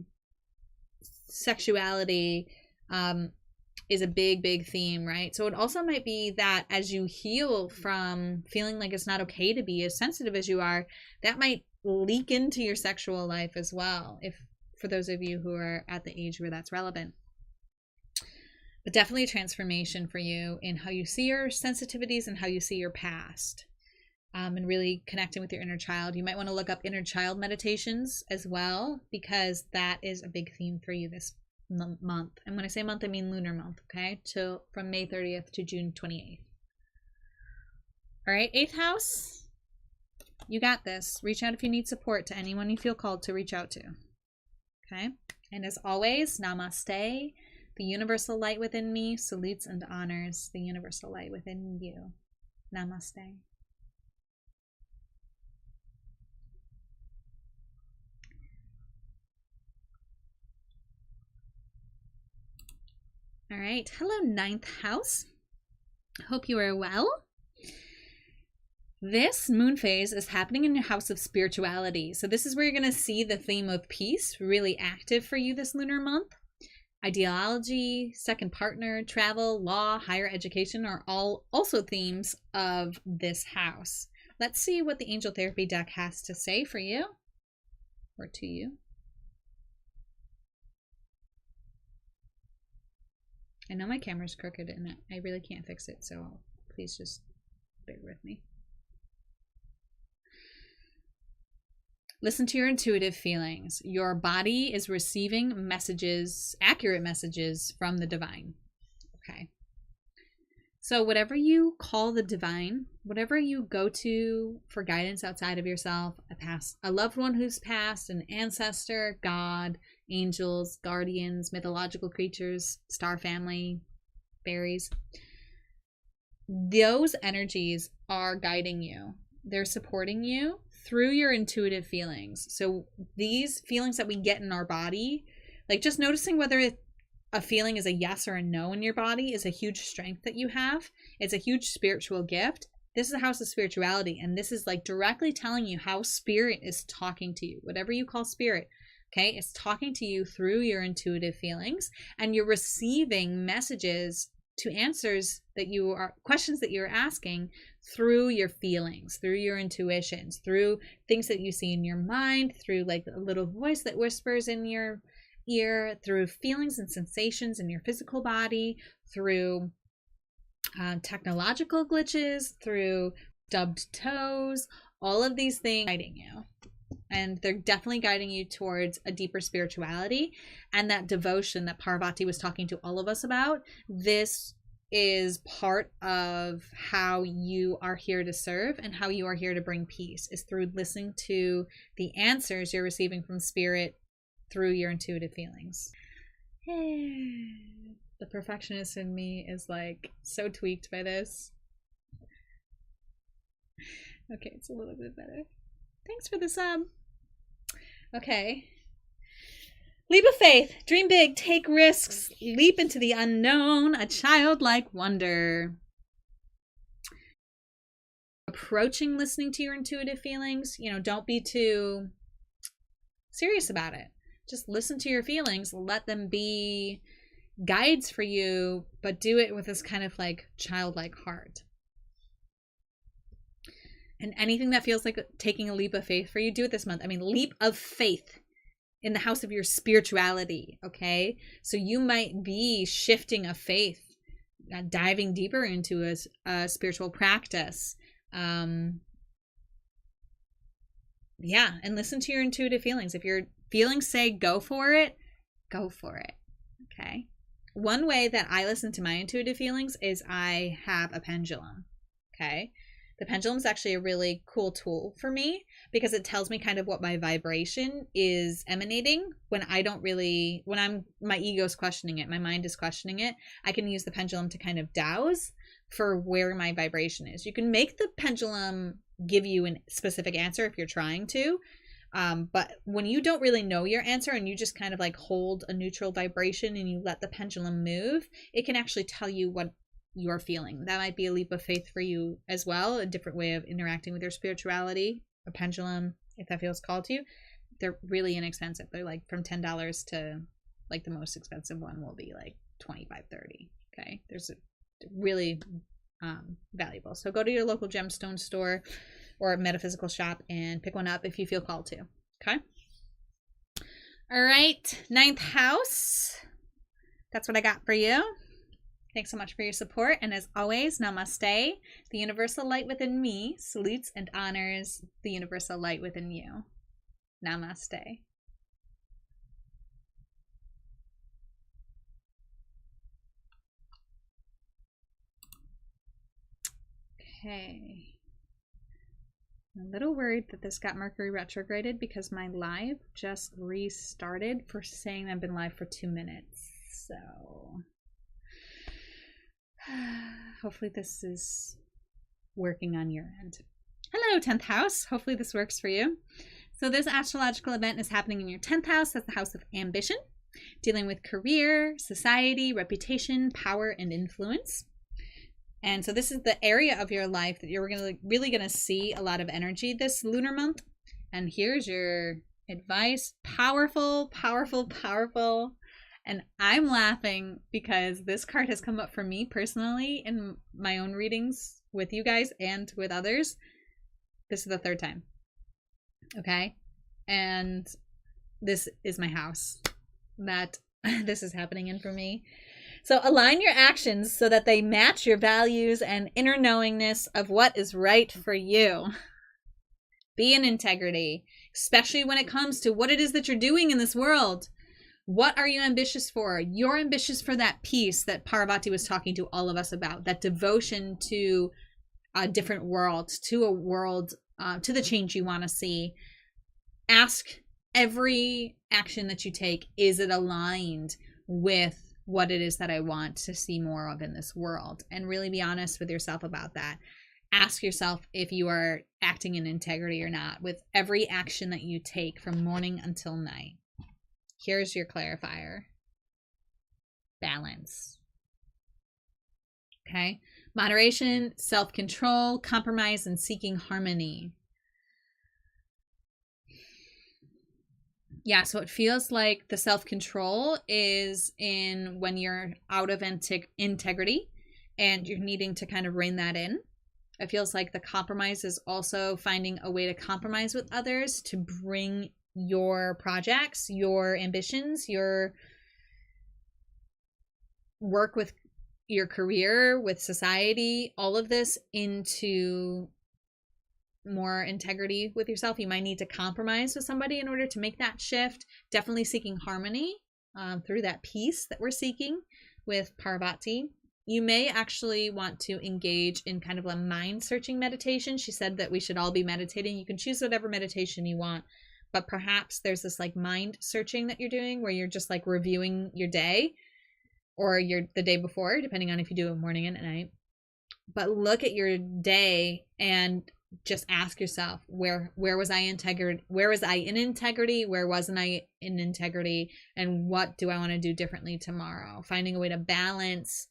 sexuality is a big theme, right? So it also might be that as you heal from feeling like it's not okay to be as sensitive as you are, that might leak into your sexual life as well, if for those of you who are at the age where that's relevant. But definitely a transformation for you in how you see your sensitivities and how you see your past, and really connecting with your inner child. You might want to look up inner child meditations as well, because that is a big theme for you this month. And when I say month, I mean lunar month, okay? From May 30th to June 28th. All right, 8th house, you got this. Reach out if you need support to anyone you feel called to reach out to, okay? And as always, namaste. The universal light within me salutes and honors the universal light within you. Namaste. All right. Hello, 9th house. Hope you are well. This moon phase is happening in your house of spirituality. So this is where you're going to see the theme of peace really active for you this lunar month. Ideology, second partner, travel, law, higher education are all also themes of this house. Let's see what the Angel Therapy deck has to say for you, or to you. I know my camera's crooked and I really can't fix it, so please just bear with me. Listen to your intuitive feelings. Your body is receiving messages, accurate messages from the divine. Okay. So whatever you call the divine, whatever you go to for guidance outside of yourself, a loved one who's passed, an ancestor, God, angels, guardians, mythological creatures, star family, fairies, those energies are guiding you. They're supporting you through your intuitive feelings. So these feelings that we get in our body, like just noticing whether a feeling is a yes or a no in your body is a huge strength that you have. It's a huge spiritual gift. This is a house of spirituality, and this is like directly telling you how spirit is talking to you. Whatever you call spirit, okay, it's talking to you through your intuitive feelings, and you're receiving messages to answers that you are, questions that you're asking through your feelings, through your intuitions, through things that you see in your mind, through like a little voice that whispers in your ear, through feelings and sensations in your physical body, through technological glitches, through stubbed toes, all of these things guiding you. And they're definitely guiding you towards a deeper spirituality and that devotion that Parvati was talking to all of us about. This is part of how you are here to serve and how you are here to bring peace, is through listening to the answers you're receiving from spirit through your intuitive feelings. The perfectionist in me is like so tweaked by this. Okay, it's a little bit better. Thanks for the sub. Okay. Leap of faith. Dream big. Take risks. Leap into the unknown. A childlike wonder. Approaching listening to your intuitive feelings. You know, don't be too serious about it. Just listen to your feelings. Let them be guides for you, but do it with this kind of like childlike heart. And anything that feels like taking a leap of faith for you, do it this month. I mean, leap of faith in the house of your spirituality, okay? So you might be shifting a faith, diving deeper into a spiritual practice. Yeah, and listen to your intuitive feelings. If your feelings say go for it, okay? One way that I listen to my intuitive feelings is I have a pendulum, okay? The pendulum is actually a really cool tool for me because it tells me kind of what my vibration is emanating when my ego's questioning it, my mind is questioning it. I can use the pendulum to kind of dowse for where my vibration is. You can make the pendulum give you a specific answer if you're trying to, but when you don't really know your answer and you just kind of like hold a neutral vibration and you let the pendulum move, it can actually tell you what you're feeling. That might be a leap of faith for you as well, a different way of interacting with your spirituality. A pendulum, if that feels called to you. They're really inexpensive. They're like from $10 to like the most expensive one will be like $25, $30. Okay, there's a really valuable. So go to your local gemstone store or metaphysical shop and pick one up if you feel called to. Okay. All right, 9th house. That's what I got for you. Thanks so much for your support. And as always, namaste. The universal light within me salutes and honors the universal light within you. Namaste. Okay. I'm a little worried that this got Mercury retrograded because my live just restarted for saying I've been live for 2 minutes. So hopefully this is working on your end. Hello, 10th house. Hopefully this works for you. So this astrological event is happening in your 10th house. That's the house of ambition, dealing with career, society, reputation, power, and influence. And so this is the area of your life that you're really going to see a lot of energy this lunar month. And here's your advice. Powerful, powerful, powerful. And I'm laughing because this card has come up for me personally in my own readings with you guys and with others. This is the 3rd time. Okay? And this is my house that this is happening in for me. So align your actions so that they match your values and inner knowingness of what is right for you. Be in integrity, especially when it comes to what it is that you're doing in this world. What are you ambitious for? You're ambitious for that peace that Parvati was talking to all of us about, that devotion to a different world, to a world, to the change you want to see. Ask every action that you take, is it aligned with what it is that I want to see more of in this world? And really be honest with yourself about that. Ask yourself if you are acting in integrity or not with every action that you take from morning until night. Here's your clarifier. Balance. Okay. Moderation, self-control, compromise, and seeking harmony. Yeah, so it feels like the self-control is in when you're out of integrity and you're needing to kind of rein that in. It feels like the compromise is also finding a way to compromise with others to bring your projects, your ambitions, your work with your career, with society, all of this into more integrity with yourself. You might need to compromise with somebody in order to make that shift. Definitely seeking harmony through that peace that we're seeking with Parvati. You may actually want to engage in kind of a mind searching meditation. She said that we should all be meditating. You can choose whatever meditation you want, but perhaps there's this like mind searching that you're doing where you're just like reviewing your day or the day before, depending on if you do it morning and at night. But look at your day and just ask yourself, where was I in integrity? Where was I in integrity? Where wasn't I in integrity? And what do I want to do differently tomorrow? Finding a way to balance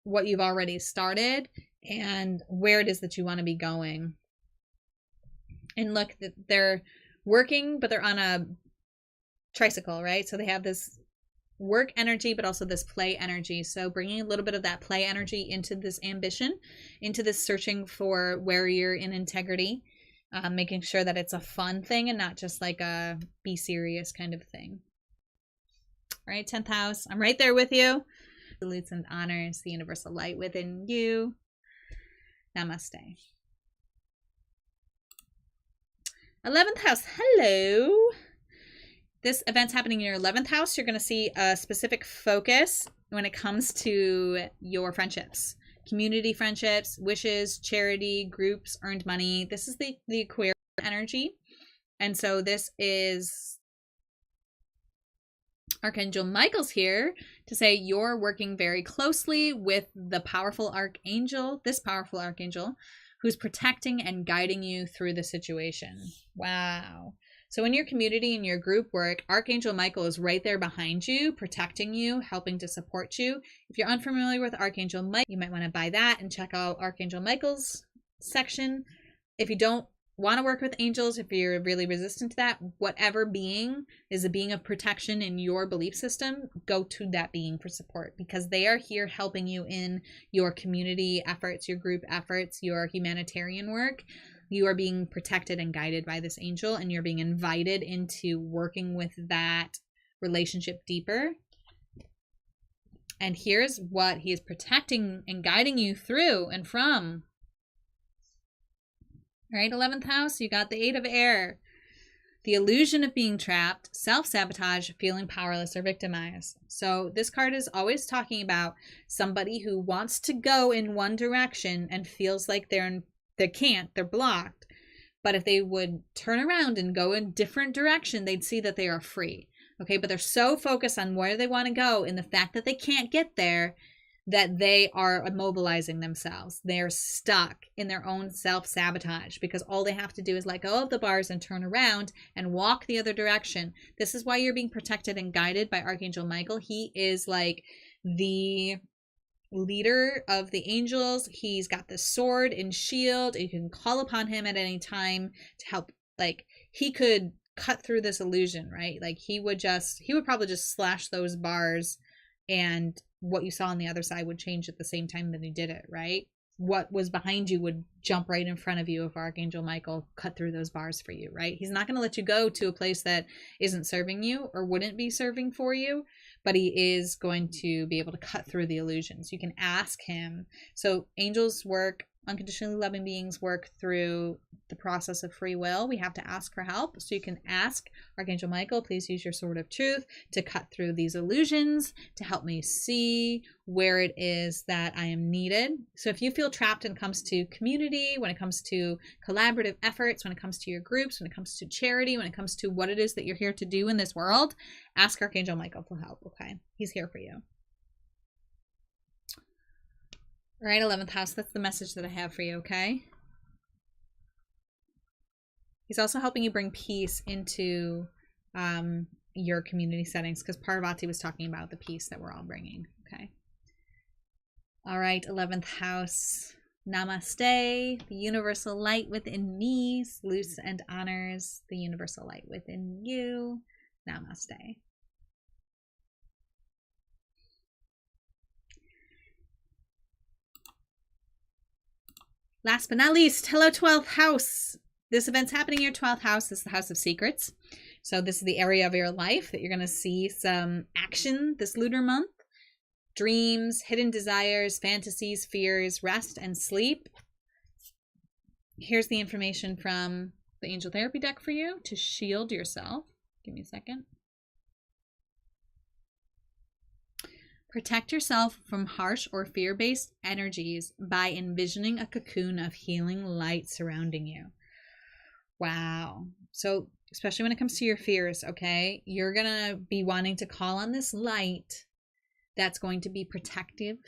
what you've already started and where it is that you want to be going. And look, that they're working, but they're on a tricycle, right? So they have this work energy, but also this play energy. So bringing a little bit of that play energy into this ambition, into this searching for where you're in integrity, making sure that it's a fun thing and not just like a be serious kind of thing. All right, 10th house, I'm right there with you. Salutes and honors the universal light within you. Namaste. 11th house, hello. This event's happening in your 11th house. You're going to see a specific focus when it comes to your friendships, community friendships, wishes, charity, groups, earned money. This is the Aquarius energy. And so this is Archangel Michael's here to say you're working very closely with the powerful archangel, this powerful archangel, who's protecting and guiding you through the situation. Wow. So in your community, in your group work, Archangel Michael is right there behind you, protecting you, helping to support you. If you're unfamiliar with Archangel Michael, you might want to buy that and check out Archangel Michael's section. If you don't want to work with angels, if you're really resistant to that, whatever being is a being of protection in your belief system, go to that being for support, because they are here helping you in your community efforts, your group efforts, your humanitarian work. You are being protected and guided by this angel, and you're being invited into working with that relationship deeper. And here's what he is protecting and guiding you through and from. All right, 11th house, you got the 8 of air. The illusion of being trapped, self-sabotage, feeling powerless or victimized. So this card is always talking about somebody who wants to go in one direction and feels like they can't, they're blocked. But if they would turn around and go in a different direction, they'd see that they are free. Okay, but they're so focused on where they want to go and the fact that they can't get there that they are immobilizing themselves. They're stuck in their own self-sabotage because all they have to do is let go of the bars and turn around and walk the other direction. This is why you're being protected and guided by Archangel Michael. He is like the leader of the angels. He's got this sword and shield. You can call upon him at any time to help. Like, he could cut through this illusion, right? Like, he would probably just slash those bars, and what you saw on the other side would change at the same time that he did it, right? What was behind you would jump right in front of you if Archangel Michael cut through those bars for you, right? He's not going to let you go to a place that isn't serving you or wouldn't be serving for you, but he is going to be able to cut through the illusions. You can ask him. So angels work unconditionally loving beings work through the process of free will. We have to ask for help. So you can ask Archangel Michael, please use your sword of truth to cut through these illusions, to help me see where it is that I am needed. So if you feel trapped when it comes to community, when it comes to collaborative efforts, when it comes to your groups, when it comes to charity, when it comes to what it is that you're here to do in this world, ask Archangel Michael for help, okay? He's here for you. All right, 11th house, that's the message that I have for you, okay? He's also helping you bring peace into your community settings, because Parvati was talking about the peace that we're all bringing, okay? All right, 11th house, namaste, the universal light within me salutes and honors the universal light within you. Namaste. Last but not least, hello 12th house. This event's happening in your 12th house. This is the house of secrets. So this is the area of your life that you're going to see some action this lunar month. Dreams, hidden desires, fantasies, fears, rest, and sleep. Here's the information from the Angel Therapy deck for you to shield yourself. Give me a second. Protect yourself from harsh or fear-based energies by envisioning a cocoon of healing light surrounding you. Wow. So, especially when it comes to your fears, okay? You're going to be wanting to call on this light that's going to be protective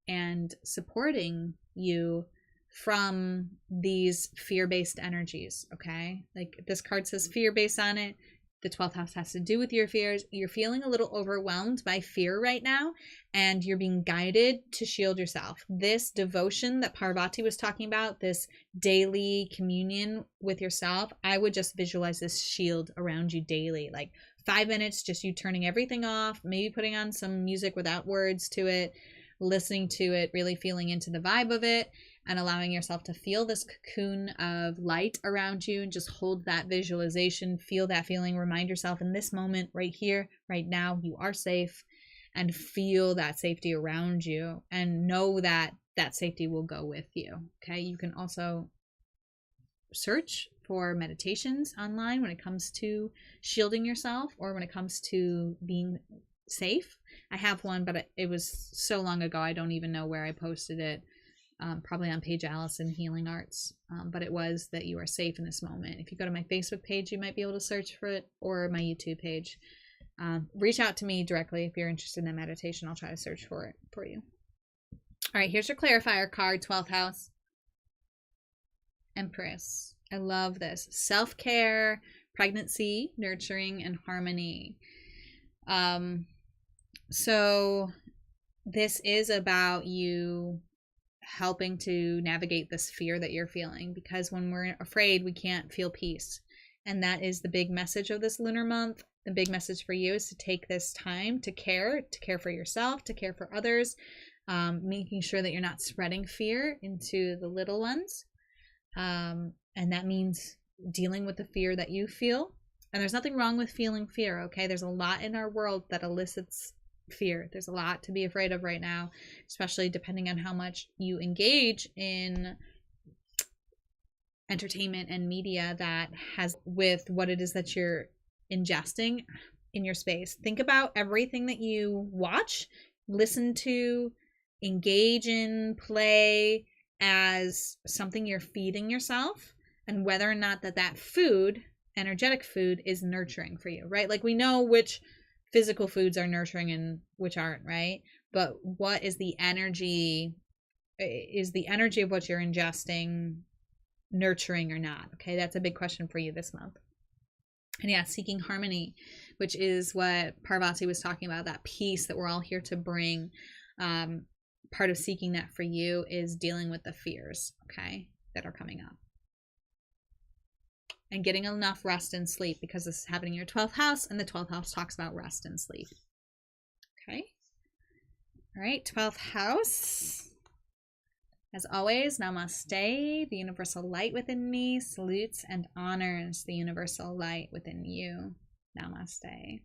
and supporting you from these fear-based energies, okay? Like this card says fear-based on it. The 12th house has to do with your fears. You're feeling a little overwhelmed by fear right now, and you're being guided to shield yourself. This devotion that Parvati was talking about, this daily communion with yourself, I would just visualize this shield around you daily. Like 5 minutes, just you turning everything off, maybe putting on some music without words to it, listening to it, really feeling into the vibe of it, and allowing yourself to feel this cocoon of light around you, and just hold that visualization, feel that feeling, remind yourself in this moment right here, right now, you are safe, and feel that safety around you, and know that that safety will go with you, okay? You can also search for meditations online when it comes to shielding yourself, or when it comes to being safe. I have one, but it was so long ago, I don't even know where I posted it. Probably on Paige Allison Healing Arts, but it was that you are safe in this moment. If you go to my Facebook page, you might be able to search for it, or my YouTube page. Reach out to me directly if you're interested in a meditation. I'll try to search for it for you. All right, here's your clarifier card, 12th house. Empress. I love this. Self-care, pregnancy, nurturing, and harmony. So this is about you helping to navigate this fear that you're feeling, because when we're afraid, we can't feel peace. And that is the big message of this lunar month. The big message for you is to take this time to care for yourself, to care for others, making sure that you're not spreading fear into the little ones. And that means dealing with the fear that you feel. And there's nothing wrong with feeling fear, okay? There's a lot in our world that elicits fear. There's a lot to be afraid of right now, especially depending on how much you engage in entertainment and media that has with what it is that you're ingesting in your space. Think about everything that you watch, listen to, engage in, play as something you're feeding yourself, and whether or not that food, energetic food, is nurturing for you, right? Like we know which physical foods are nurturing and which aren't, right? But what is the energy? Is the energy of what you're ingesting nurturing or not? Okay, that's a big question for you this month. And yeah, seeking harmony, which is what Parvati was talking about, that peace that we're all here to bring. Part of seeking that for you is dealing with the fears, okay, that are coming up. And getting enough rest and sleep, because this is happening in your 12th house, and the 12th house talks about rest and sleep. Okay. All right, 12th house. As always, namaste. The universal light within me salutes and honors the universal light within you. Namaste.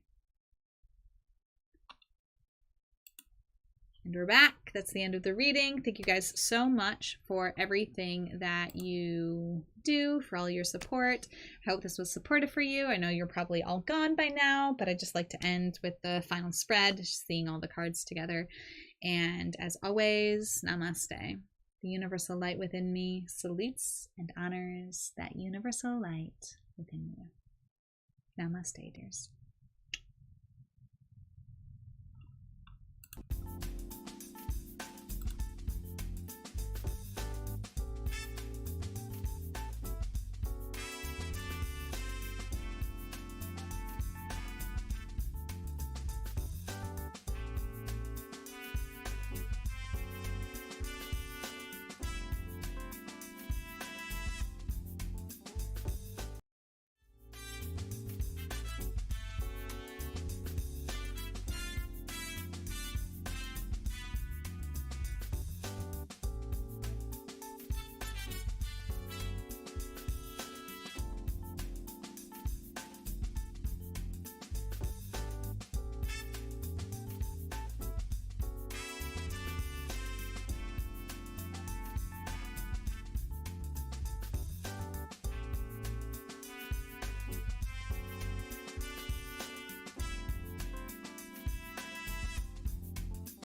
And we're back. That's the end of the reading. Thank you guys so much for everything that you do, for all your support. I hope this was supportive for you. I know you're probably all gone by now, but I just like to end with the final spread, just seeing all the cards together. And as always, namaste. The universal light within me salutes and honors that universal light within you. Namaste, dears.